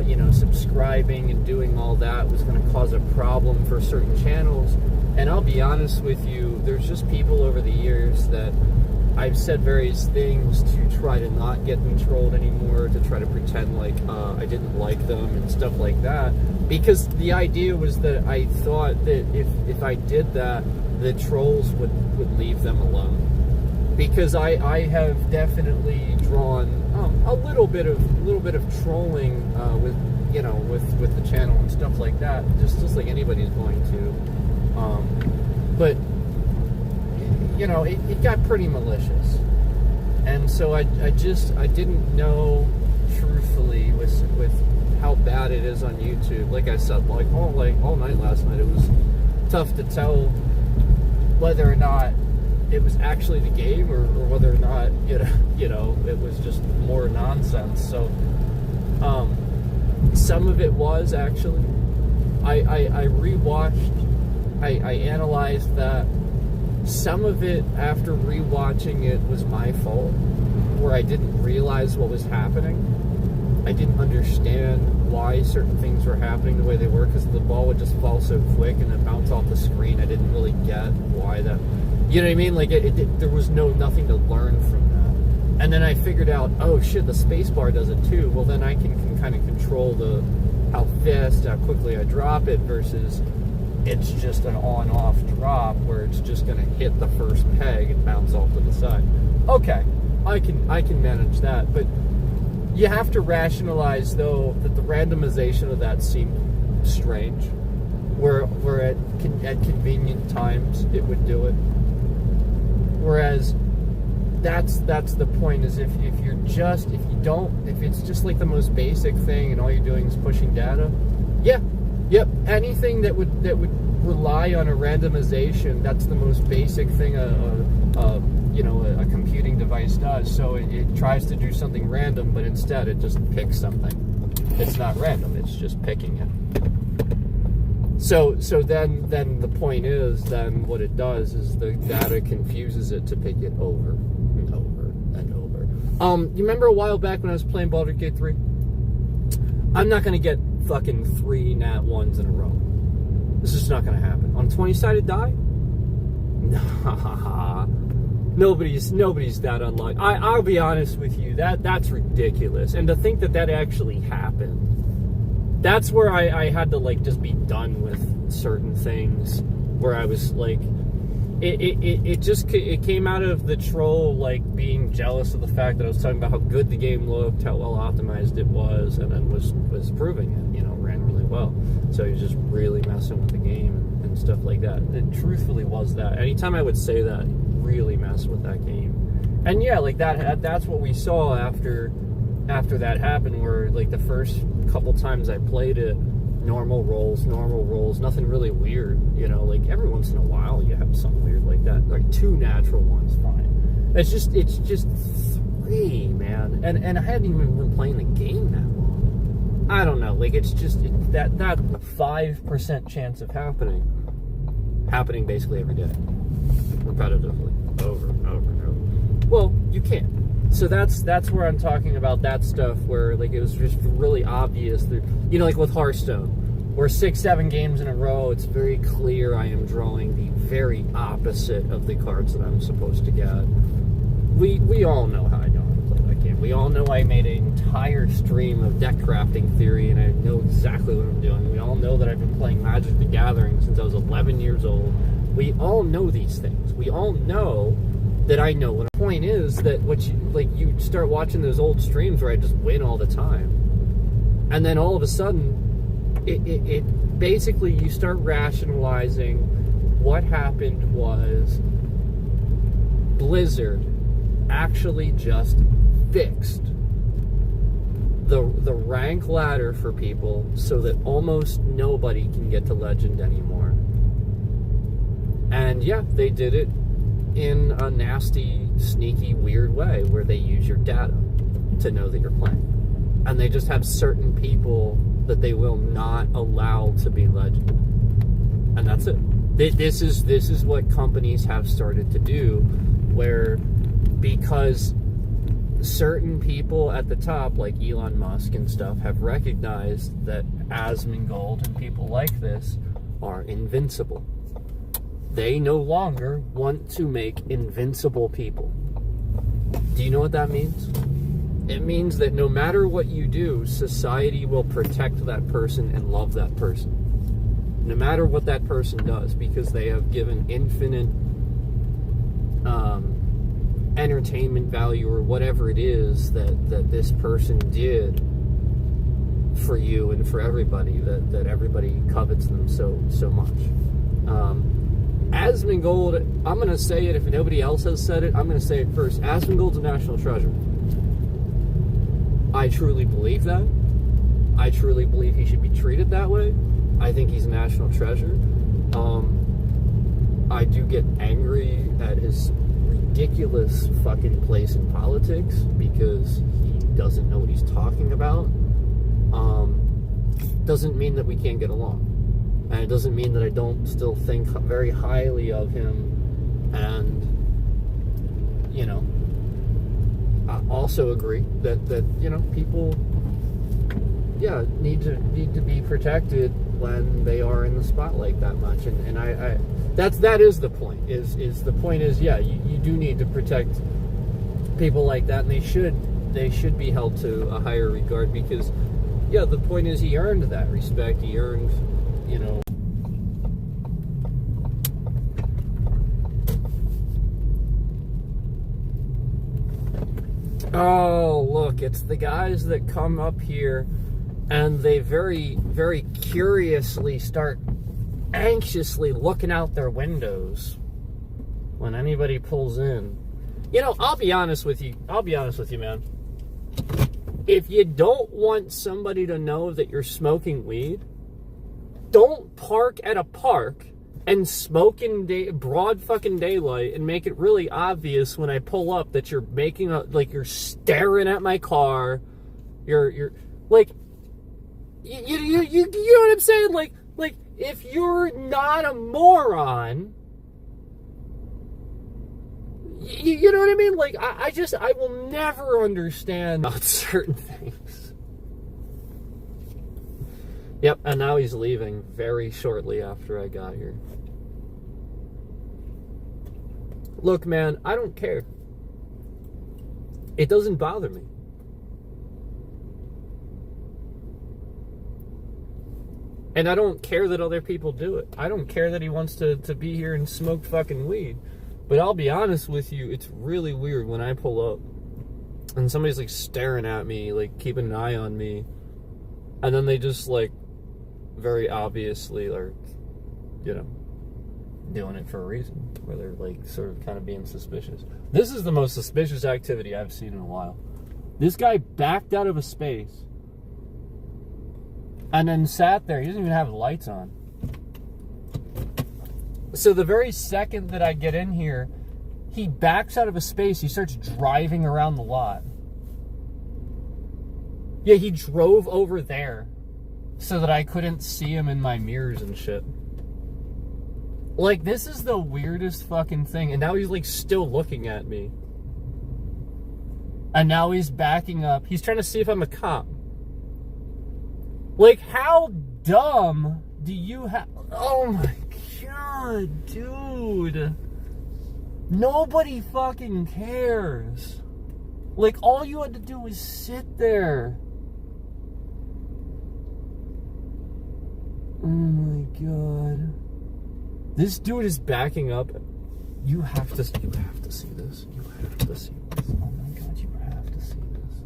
you know, subscribing and doing all that was going to cause a problem for certain channels. And I'll be honest with you, there's just people over the years that I've said various things to try to not get them trolled anymore, to try to pretend like I didn't like them and stuff like that, because the idea was that I thought that if I did that, the trolls would leave them alone. Because I have definitely drawn a little bit of trolling with, you know, with the channel and stuff like that, just like anybody's going to. But you know, it got pretty malicious, and so I didn't know truthfully with how bad it is on YouTube. Like I said, like all night last night, it was tough to tell whether or not it was actually the game or whether or not, you know, it was just more nonsense. So some of it was actually. I rewatched, I analyzed that. Some of it, after rewatching it, was my fault, where I didn't realize what was happening. I didn't understand why certain things were happening the way they were, because the ball would just fall so quick and it bounced off the screen. I didn't really get why that, you know what I mean? Like, there was nothing to learn from that. And then I figured out, oh shit, the space bar does it too. Well, then I can kind of control how fast, how quickly I drop it, versus it's just an on-off drop where it's just going to hit the first peg and bounce off to the side. Okay, I can manage that, but you have to rationalize, though, that the randomization of that seemed strange, where at convenient times it would do it. Whereas that's the point, is if it's just like the most basic thing and all you're doing is pushing data, anything that would rely on a randomization, that's the most basic thing you know, a computing device does. So it tries to do something random, but instead it just picks something. It's not random, it's just picking it. So then the point is, then what it does is the data confuses it to pick it over and over and over. You remember a while back when I was playing Baldur's Gate 3? I'm not going to get fucking 3 nat 1s in a row. This is not going to happen. On a 20-sided die? Nah. Nobody's that unlucky. I'll be honest with you, that's ridiculous. And to think that actually happened, that's where I had to, like, just be done with certain things, where I was like, it came out of the troll, like, being jealous of the fact that I was talking about how good the game looked, how well optimized it was, and then was proving it, you know, ran really well. So he was just really messing with the game and stuff like that. It truthfully was that. Anytime I would say that, really mess with that game. And yeah, like that's what we saw after that happened, where like the first couple times I played it, normal rolls, nothing really weird, you know, like every once in a while you have something weird like that, like 2 natural ones, fine. It's just 3, man, and I hadn't even been playing the game that long. I don't know, like it's just that 5% chance of happening basically every day, repetitively, over and over and over. Well, you can't. So that's where I'm talking about that stuff where like it was just really obvious that, you know, like with Hearthstone, where 6-7 games in a row, it's very clear I am drawing the very opposite of the cards that I'm supposed to get. We all know how I know how to play that game. We all know I made an entire stream of deck crafting theory, and I know exactly what I'm doing. We all know that I've been playing Magic the Gathering since I was 11 years old. We all know these things. We all know that I know. And the point is that you start watching those old streams where I just win all the time, and then all of a sudden, it basically you start rationalizing what happened was Blizzard actually just fixed the rank ladder for people so that almost nobody can get to Legend anymore. And yeah, they did it in a nasty, sneaky, weird way where they use your data to know that you're playing. And they just have certain people that they will not allow to be Legend. And that's it. This is what companies have started to do, where because certain people at the top, like Elon Musk and stuff, have recognized that Asmongold and people like this are invincible. They no longer want to make invincible people. Do you know what that means? It means that no matter what you do, society will protect that person and love that person. No matter what that person does, because they have given infinite entertainment value or whatever it is that this person did for you and for everybody, that everybody covets them so much. Asmongold, I'm going to say it if nobody else has said it, I'm going to say it first. Asmongold's a national treasure. I truly believe that. I truly believe he should be treated that way. I think he's a national treasure. I do get angry at his ridiculous fucking place in politics because he doesn't know what he's talking about. Doesn't mean that we can't get along. And it doesn't mean that I don't still think very highly of him. And, you know, I also agree that you know, people, yeah, need to be protected when they are in the spotlight that much. And that is the point. Is the point is, yeah, you do need to protect people like that, and they should be held to a higher regard, because, yeah, the point is he earned that respect. He earned, you know. Oh, look, it's the guys that come up here and they very, very curiously start anxiously looking out their windows when anybody pulls in. You know, I'll be honest with you, man. If you don't want somebody to know that you're smoking weed, don't park at a park and smoke in broad fucking daylight and make it really obvious when I pull up that you're making like you're staring at my car. You're like, you know what I'm saying? Like if you're not a moron, you know what I mean? Like I will never understand about certain things. Yep, and now he's leaving very shortly after I got here. Look, man, I don't care. It doesn't bother me. And I don't care that other people do it. I don't care that he wants to be here and smoke fucking weed. But I'll be honest with you, it's really weird when I pull up and somebody's like staring at me, like keeping an eye on me, and then they just like very obviously, like, you know, doing it for a reason, where they're like sort of kind of being suspicious. This is the most suspicious activity I've seen in a while. This guy backed out of a space and then sat there. He doesn't even have the lights on. So the very second that I get in here, he backs out of a space. He starts driving around the lot. Yeah, he drove over there so that I couldn't see him in my mirrors and shit. Like, this is the weirdest fucking thing. And now he's, like, still looking at me. And now he's backing up. He's trying to see if I'm a cop. Like, how dumb do you have... Oh, my God, dude. Nobody fucking cares. Like, all you had to do was sit there. Oh, my God. This dude is backing up. You have to see this. You have to see this. Oh my God, you have to see this.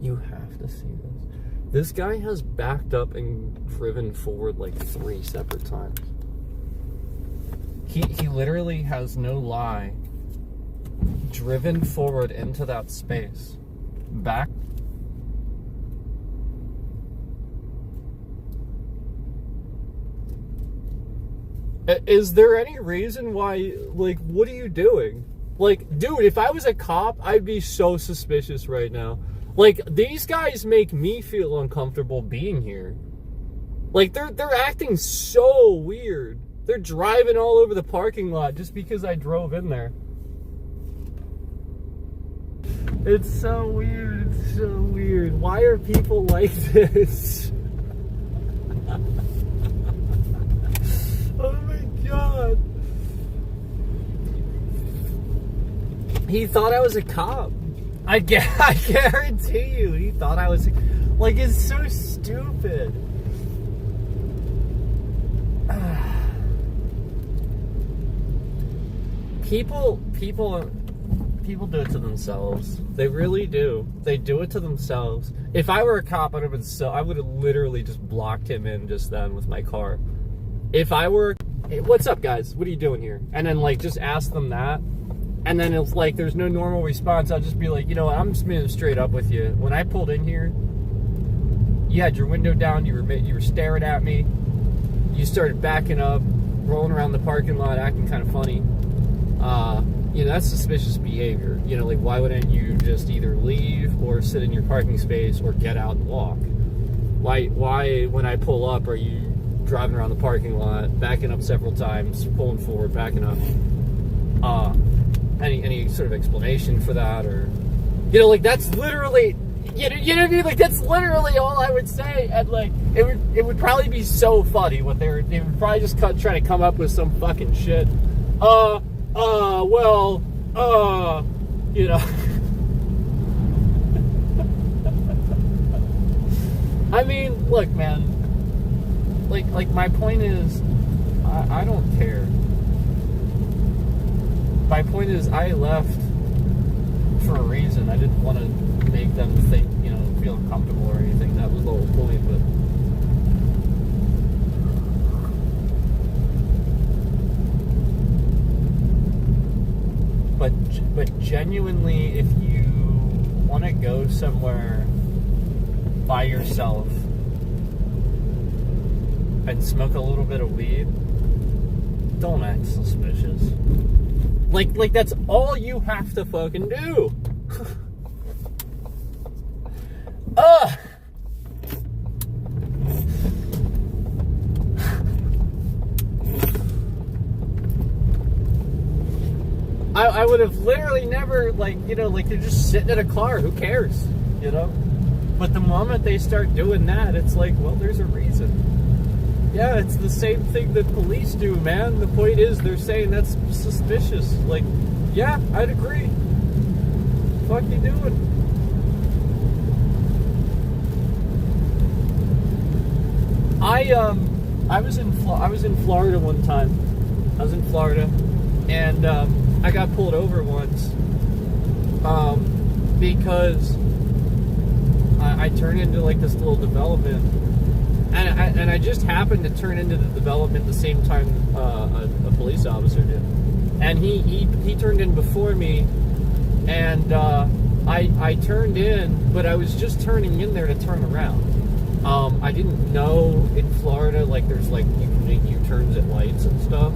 You have to see this. This guy has backed up and driven forward like 3 separate times. He literally has no lie driven forward into that space. Back. Is there any reason why, like, what are you doing? Like, dude, if I was a cop, I'd be so suspicious right now. Like, these guys make me feel uncomfortable being here. Like, they're acting so weird. They're driving all over the parking lot just because I drove in there. It's so weird. It's so weird. Why are people like this? Oh my God. He thought I was a cop. I guarantee you, he thought I was... Like, it's so stupid. People do it to themselves. They really do. They do it to themselves. If I were a cop, I would have literally just blocked him in just then with my car. If I were, hey, what's up, guys? What are you doing here? And then, like, just ask them that. And then it's like there's no normal response. I'll just be like, you know what? I'm just being straight up with you. When I pulled in here, you had your window down. You were staring at me. You started backing up, rolling around the parking lot, acting kind of funny. You know, that's suspicious behavior. You know, like, why wouldn't you just either leave or sit in your parking space or get out and walk? Why when I pull up, are you driving around the parking lot, backing up several times, pulling forward, backing up? Any sort of explanation for that? Or, you know, like, that's literally, you know what I mean? Like, that's literally all I would say. And, like, it would probably be so funny what they would probably just try to come up with some fucking shit. You know. I mean, look, man. Like my point is, I don't care. My point is, I left for a reason. I didn't want to make them think, you know, feel uncomfortable or anything. That was the whole point, But genuinely, if you want to go somewhere by yourself and smoke a little bit of weed, don't act suspicious. Like that's all you have to fucking do. I would have literally never, like, you know, like, they're just sitting in a car. Who cares? You know? But the moment they start doing that, it's like, well, there's a reason. Yeah, it's the same thing that police do, man. The point is, they're saying that's suspicious. Like, yeah, I'd agree. What the fuck you doing? I was in Florida one time. I was in Florida, and I got pulled over once because I turned into, like, this little development, And I just happened to turn into the development the same time a police officer did. And he turned in before me, and I turned in, but I was just turning in there to turn around. I didn't know in Florida, like, there's, like, you can make U-turns at lights and stuff.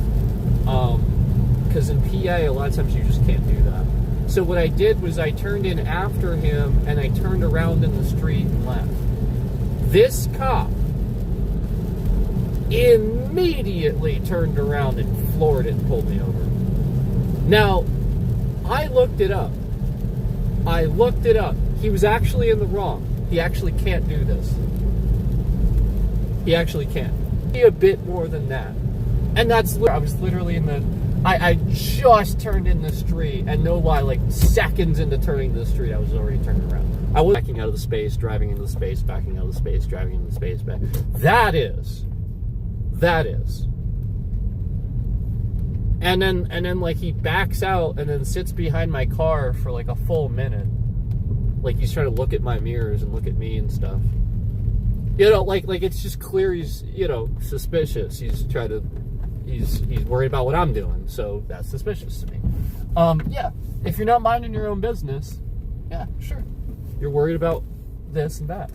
Because in PA, a lot of times you just can't do that. So what I did was I turned in after him, and I turned around in the street and left. This cop immediately turned around and floored it and pulled me over. Now, I looked it up. He was actually in the wrong. He actually can't do this. He actually can't. Be a bit more than that. And I was literally in the... I just turned in the street, and no lie, like seconds into turning the street, I was already turning around. I was backing out of the space, driving into the space, backing out of the space, driving into the space, back. That is. And then like he backs out and then sits behind my car for like a full minute. Like he's trying to look at my mirrors and look at me and stuff. You know, like it's just clear he's, you know, suspicious. He's worried about what I'm doing, so that's suspicious to me. Yeah, if you're not minding your own business, yeah, sure. You're worried about this and that.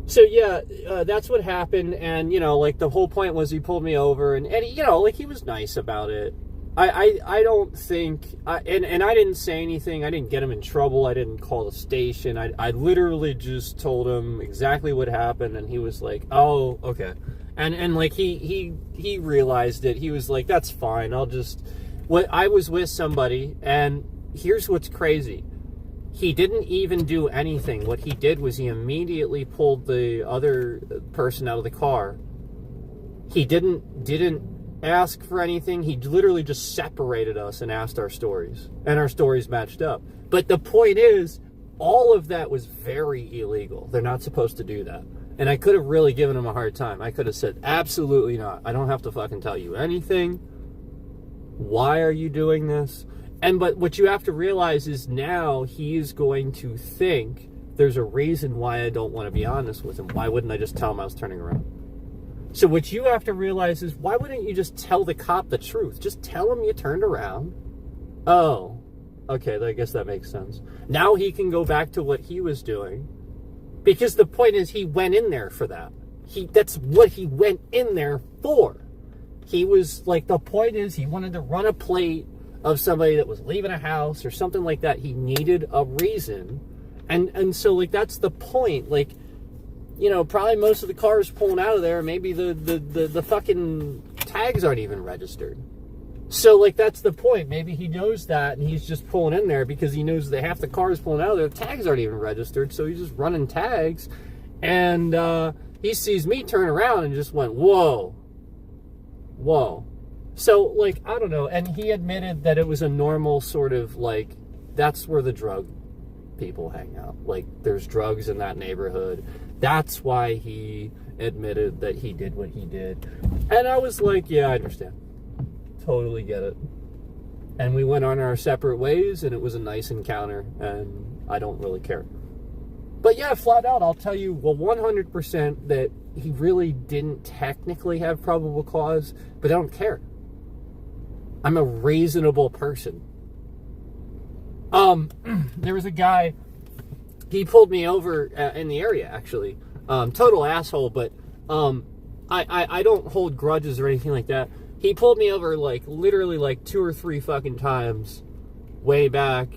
So yeah, that's what happened, and you know, like the whole point was he pulled me over, and he, you know, like he was nice about it. I don't think, and I didn't say anything. I didn't get him in trouble. I didn't call the station. I literally just told him exactly what happened, and he was like, "Oh, okay," and like he realized it. He was like, "That's fine. I was with somebody, and here's what's crazy." He didn't even do anything. What he did was he immediately pulled the other person out of the car. He didn't ask for anything. He literally just separated us and asked our stories. And our stories matched up. But the point is, all of that was very illegal. They're not supposed to do that. And I could have really given him a hard time. I could have said, absolutely not. I don't have to fucking tell you anything. Why are you doing this? But what you have to realize is now he is going to think there's a reason why I don't want to be honest with him. Why wouldn't I just tell him I was turning around? So what you have to realize is, why wouldn't you just tell the cop the truth? Just tell him you turned around. Oh, okay, I guess that makes sense. Now he can go back to what he was doing. Because the point is, he went in there for that. That's what he went in there for. He was, like, the point is, he wanted to run a plate of somebody that was leaving a house or something like that. He needed a reason. And so, like, that's the point. Like, you know, probably most of the cars pulling out of there, maybe the fucking tags aren't even registered. So, like, that's the point. Maybe he knows that, and he's just pulling in there because he knows that half the cars pulling out of there, the tags aren't even registered, so he's just running tags. And he sees me turn around and just went, whoa. So, like, I don't know. And he admitted that it was a normal sort of, like, that's where the drug people hang out. Like, there's drugs in that neighborhood. That's why he admitted that he did what he did. And I was like, yeah, I understand. Totally get it. And we went on our separate ways, and it was a nice encounter, and I don't really care. But yeah, flat out, I'll tell you, well, 100% that he really didn't technically have probable cause, but I don't care. I'm a reasonable person. There was a guy, he pulled me over in the area, actually. Total asshole, but I don't hold grudges or anything like that. He pulled me over, like, literally, like, 2 or 3 fucking times way back.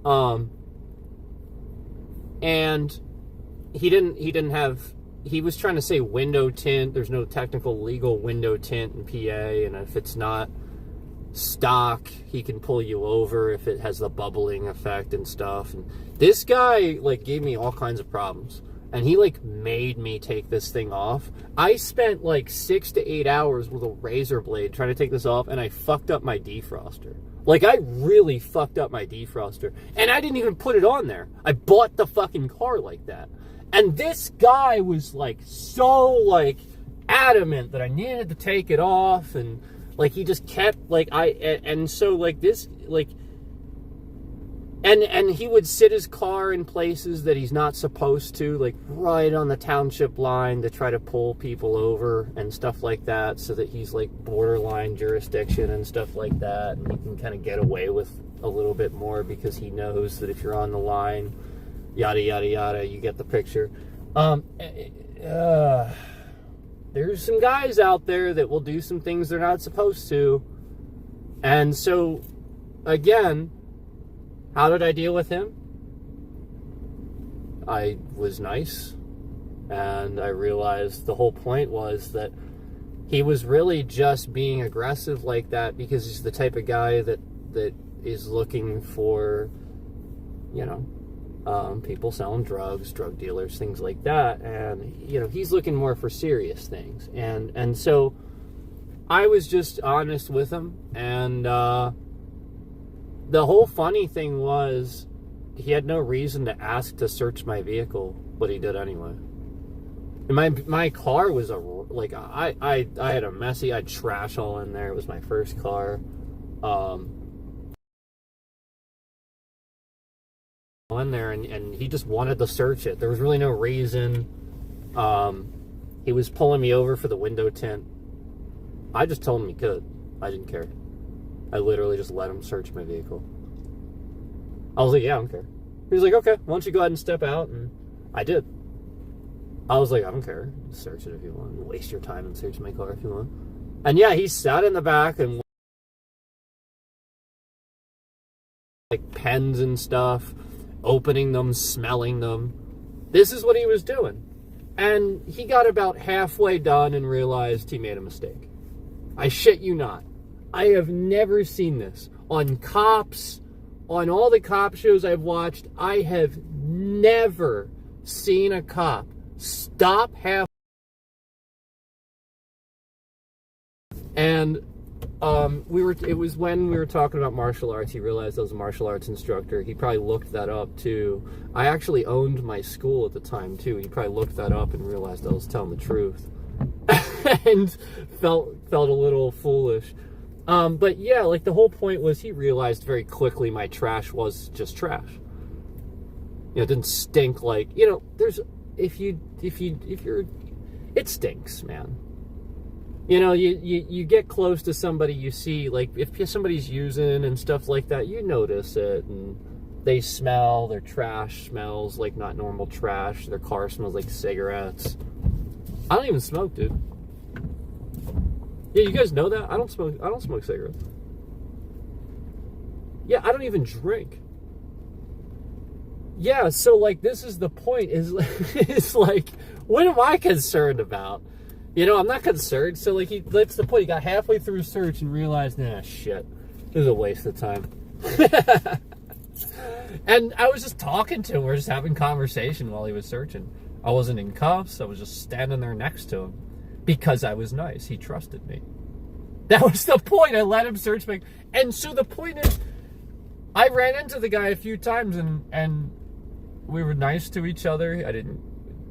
And he was trying to say window tint. There's no technical legal window tint in PA, and if it's not stock, he can pull you over if it has the bubbling effect and stuff. And this guy, like, gave me all kinds of problems, and he, like, made me take this thing off. I spent like 6 to 8 hours with a razor blade trying to take this off, and I fucked up my defroster. Like, I really fucked up my defroster, and I didn't even put it on there. I bought the fucking car like that. And this guy was, like, so, like, adamant that I needed to take it off, and, like, he just kept, like, and so, like, this, like, And he would sit his car in places that he's not supposed to, like right on the township line, to try to pull people over and stuff like that, so that he's like borderline jurisdiction and stuff like that, and he can kind of get away with a little bit more because he knows that if you're on the line, yada yada yada, you get the picture. There's some guys out there that will do some things they're not supposed to, and so again, how did I deal with him? I was nice, and I realized the whole point was that he was really just being aggressive like that because he's the type of guy that is looking for, you know, people selling drugs, drug dealers, things like that, and, you know, he's looking more for serious things, and so I was just honest with him, and, the whole funny thing was he had no reason to ask to search my vehicle, but he did anyway. And my car was I had a messy, I had trash all in there. It was my first car. In there, and he just wanted to search it. There was really no reason. He was pulling me over for the window tint. I just told him he could. I didn't care. I literally just let him search my vehicle. I was like, yeah, I don't care. He was like, okay, why don't you go ahead and step out? And I did. I was like, I don't care. Search it if you want. Waste your time and search my car if you want. And yeah, he sat in the back and like pens and stuff, opening them, smelling them. This is what he was doing. And he got about halfway done and realized he made a mistake. I shit you not. I have never seen this. On Cops, on all the cop shows I've watched, I have never seen a cop stop half. And it was when we were talking about martial arts, he realized I was a martial arts instructor. He probably looked that up too. I actually owned my school at the time too. He probably looked that up and realized I was telling the truth. And felt a little foolish. But yeah, like the whole point was he realized very quickly my trash was just trash. You know, it didn't stink like, you know, it stinks, man. You know, you get close to somebody, you see, like, if somebody's using and stuff like that, you notice it, and they smell, their trash smells like not normal trash, their car smells like cigarettes. I don't even smoke, dude. Yeah, you guys know that? I don't smoke cigarettes. Yeah, I don't even drink. Yeah, so, like, this is the point, is it's like, what am I concerned about? You know, I'm not concerned. So, like, that's the point. He got halfway through search and realized, nah, shit, this is a waste of time. And I was just talking to him. We were just having conversation while he was searching. I wasn't in cuffs. I was just standing there next to him because I was nice. He trusted me. That was the point. I let him search me. And so the point is, I ran into the guy a few times, and we were nice to each other. I didn't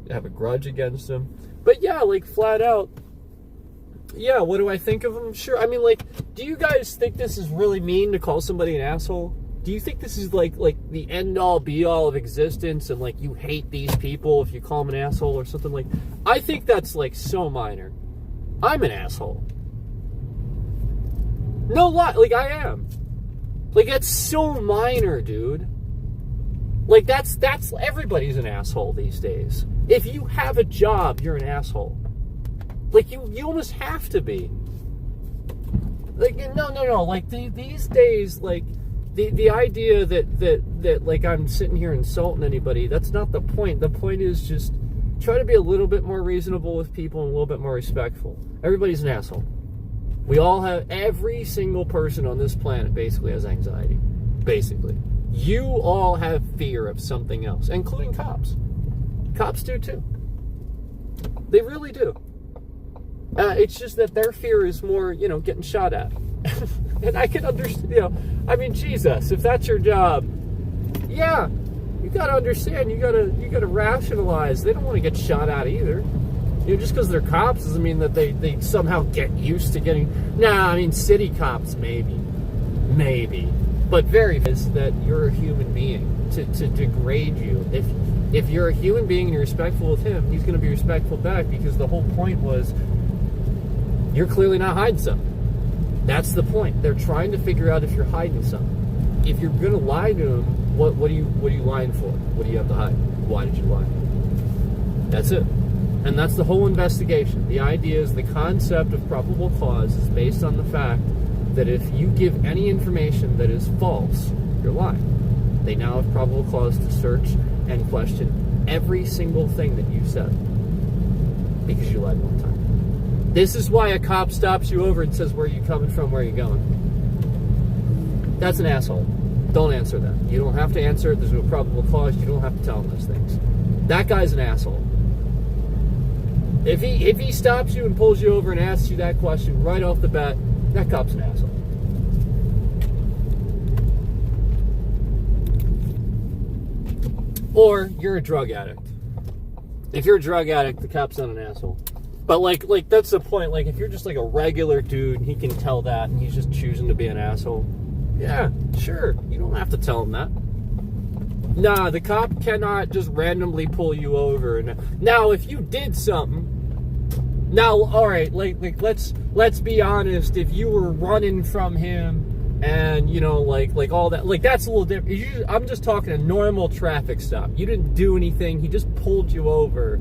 have a grudge against him. But yeah, like, flat out, yeah, what do I think of him? Sure. I mean, like, do you guys think this is really mean to call somebody an asshole? Do you think this is like the end-all, be-all of existence, and, like, you hate these people if you call them an asshole or something? Like, I think that's, like, so minor. I'm an asshole. No lie, like, I am. Like, that's so minor, dude. Like, that's everybody's an asshole these days. If you have a job, you're an asshole. Like, you almost have to be. Like, no. Like, these days, like, the idea that like, I'm sitting here insulting anybody, that's not the point. The point is just try to be a little bit more reasonable with people and a little bit more respectful. Everybody's an asshole. We all have, every single person on this planet basically has anxiety. Basically. You all have fear of something else, including cops. Cops do too. They really do. It's just that their fear is more, you know, getting shot at. And I can understand, you know, I mean, Jesus, if that's your job, yeah, you gotta understand, you gotta rationalize. They don't want to get shot at either. You know, just because they're cops doesn't mean that they somehow get used to getting. Nah, I mean, city cops, maybe. but very is that you're a human being. To degrade you. If you're a human being and you're respectful of him, he's going to be respectful back, because the whole point was you're clearly not hiding something. That's the point. They're trying to figure out if you're hiding something. If you're going to lie to him, what are you lying for? What do you have to hide? Why did you lie? That's it. And that's the whole investigation. The idea is the concept of probable cause is based on the fact that if you give any information that is false, you're lying. They now have probable cause to search and question every single thing that you said because you lied one time. This is why a cop stops you over and says, where are you coming from, where are you going? That's an asshole. Don't answer that. You don't have to answer it. There's no probable cause. You don't have to tell him those things. That guy's an asshole. If he stops you and pulls you over and asks you that question right off the bat, that cop's an asshole. Or you're a drug addict. If you're a drug addict, the cop's not an asshole. But like that's the point. Like, if you're just like a regular dude, he can tell that, and he's just choosing to be an asshole. Yeah, sure. You don't have to tell him that. Nah, the cop cannot just randomly pull you over. Now, if you did something, now, all right, like let's be honest. If you were running from him, and like all that, like that's a little different. I'm just talking a normal traffic stop. You didn't do anything. He just pulled you over.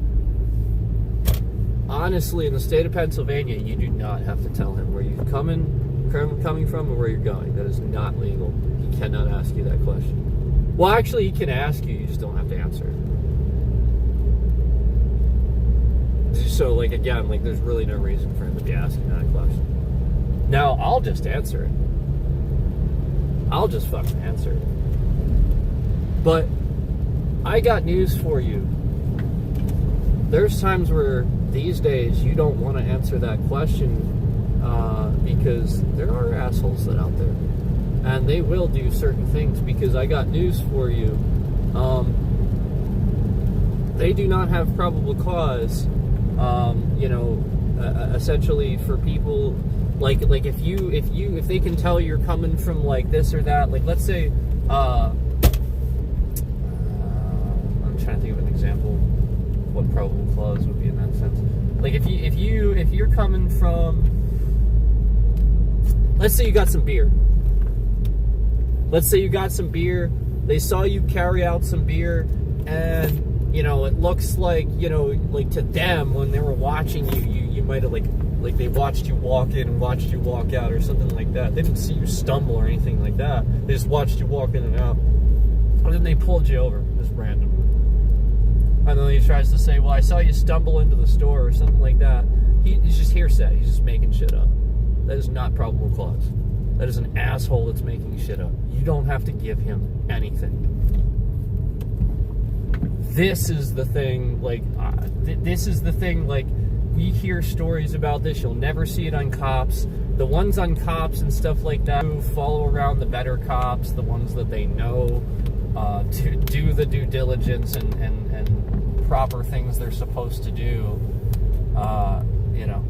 Honestly, in the state of Pennsylvania, you do not have to tell him where you're coming from or where you're going. That is not legal. He cannot ask you that question. Well, actually, he can ask you. You just don't have to answer it. So, like, again, like, there's really no reason for him to be asking that question. Now, I'll just answer it. I'll just fucking answer it. But I got news for you. There's times where these days you don't want to answer that question because there are assholes that out there, and they will do certain things. Because I got news for you. They do not have probable cause. Essentially for people. Like if they can tell you're coming from like this or that, like let's say I'm trying to think of an example of what probable cause would be in that sense. Like if you're coming from, let's say you got some beer. They saw you carry out some beer, and it looks like like to them when they were watching you might have like they watched you walk in and watched you walk out or something like that. They didn't see you stumble or anything like that. They just watched you walk in and out. And then they pulled you over just randomly. And then he tries to say, well, I saw you stumble into the store or something like that. He's just hearsay. He's just making shit up. That is not probable cause. That is an asshole that's making shit up. You don't have to give him anything. This is the thing, like, we hear stories about this. You'll never see it on cops. The ones on cops and stuff like that who follow around the better cops, the ones that they know to do the due diligence and proper things they're supposed to do,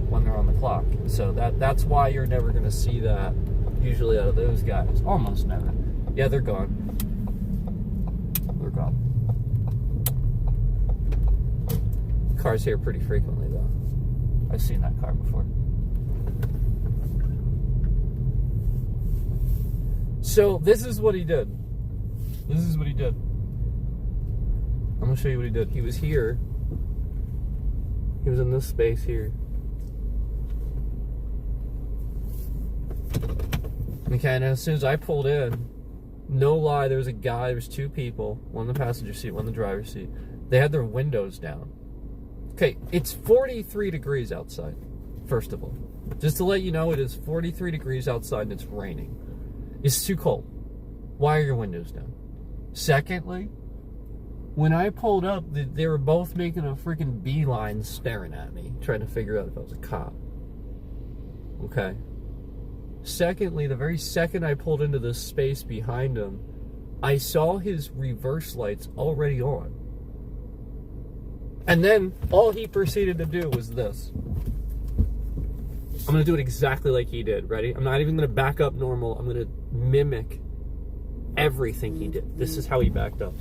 when they're on the clock. So that's why you're never going to see that usually out of those guys. Almost never. Yeah, they're gone. They're gone. Cars here pretty frequently, though. I've seen that car before. So this is what he did. I'm going to show you what he did. He was here. He was in this space here. Okay, and as soon as I pulled in, no lie, there was a guy, there was two people, one in the passenger seat, one in the driver's seat. They had their windows down. Okay, it's 43 degrees outside, first of all. Just to let you know, it is 43 degrees outside and it's raining. It's too cold. Why are your windows down? Secondly, when I pulled up, they were both making a freaking beeline staring at me, trying to figure out if I was a cop. Okay. Secondly, the very second I pulled into this space behind him, I saw his reverse lights already on. And then all he proceeded to do was this. I'm going to do it exactly like he did. Ready? I'm not even going to back up normal. I'm going to mimic everything he did. This is how he backed up.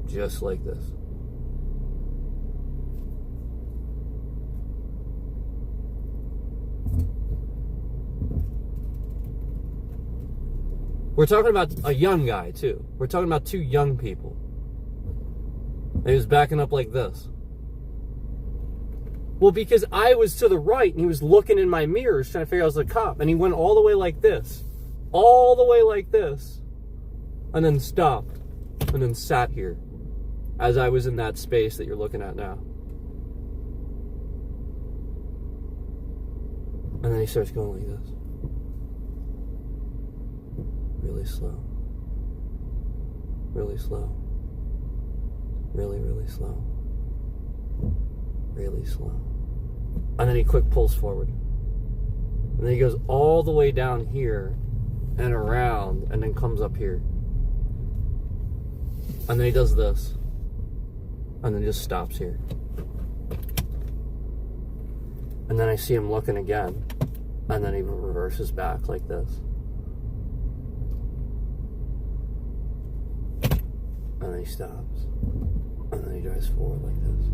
Just like this. We're talking about a young guy, too. We're talking about two young people. And he was backing up like this. Well, because I was to the right, and he was looking in my mirrors trying to figure out I was a cop. And he went all the way like this. All the way like this. And then stopped. And then sat here. As I was in that space that you're looking at now. And then he starts going like this. Really slow. Really slow. Really, really slow. Really slow. And then he quick pulls forward. And then he goes all the way down here and around and then comes up here. And then he does this. And then just stops here. And then I see him looking again. And then he reverses back like this. And then he stops. And then he drives forward like this.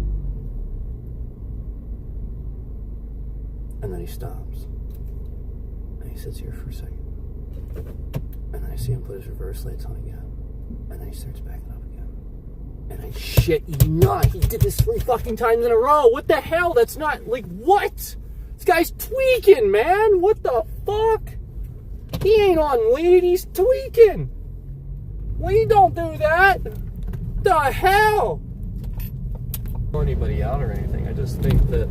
And then he stops. And he sits here for a second. And then I see him put his reverse lights on again. And then he starts backing up again. And I shit you not, he did this 3 fucking times in a row. What the hell? That's not, like, what? This guy's tweaking, man. What the fuck? He ain't on weed, he's tweaking. We don't do that. The hell? Anybody out or anything. I just think that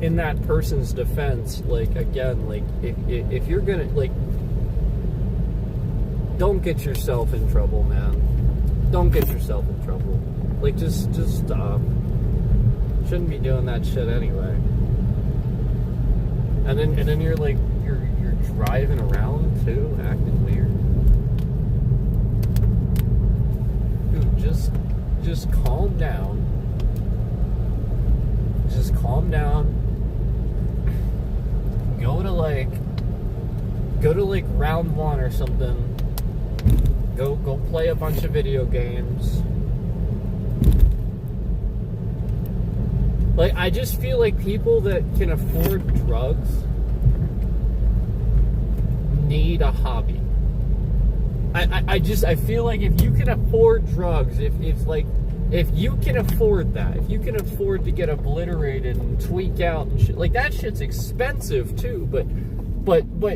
in that person's defense, like, again, like, if you're gonna, like, don't get yourself in trouble, man. Don't get yourself in trouble. Like, just stop. Shouldn't be doing that shit anyway. And then you're like, you're driving around too, acting weird. Dude, just calm down. Just calm down. Go to like round 1 or something. Go play a bunch of video games. Like, I just feel like people that can afford drugs need a hobby. I feel like if you can afford drugs, if you can afford that, if you can afford to get obliterated and tweak out and shit, like, that shit's expensive too, but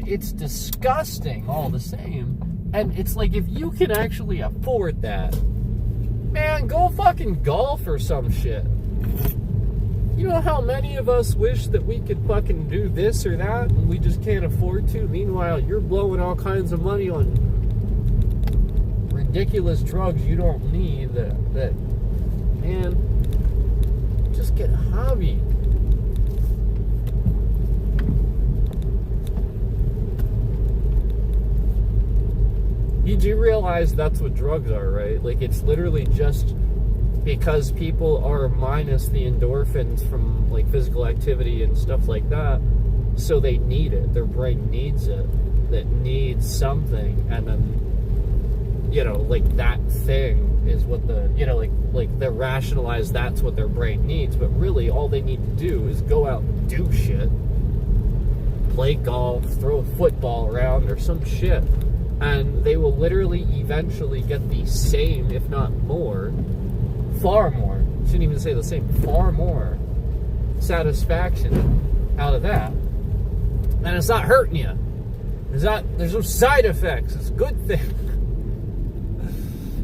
it's disgusting all the same. And it's like, if you can actually afford that, man, go fucking golf or some shit. You know how many of us wish that we could fucking do this or that and we just can't afford to? Meanwhile, you're blowing all kinds of money on ridiculous drugs you don't need that man, just get a hobby. You do realize that's what drugs are, right? Like, it's literally just because people are minus the endorphins from, like, physical activity and stuff like that, so they need it. Their brain needs it. That needs something, and then, you know, like, that thing is what the, you know, like they rationalize that's what their brain needs, but really all they need to do is go out and do shit. Play golf, throw a football around or some shit. And they will literally eventually get the same, if not more, far more, shouldn't even say the same, far more satisfaction out of that. And it's not hurting you. There's no side effects. It's a good thing.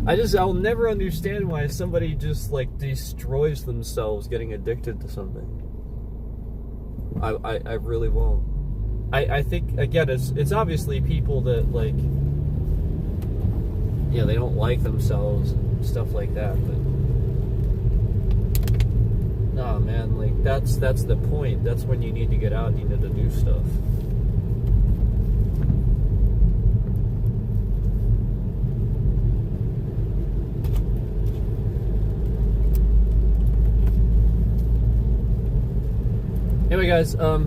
I'll never understand why somebody just, like, destroys themselves getting addicted to something. I really won't. I think, again, it's obviously people that, like, yeah, they don't like themselves and stuff like that, but no, man, like, that's the point. That's when you need to get out and you need to do stuff. Anyway, guys, I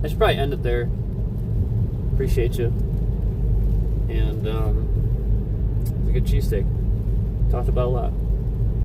should probably end it there. Appreciate you. And it's a good cheesesteak. Talked about a lot.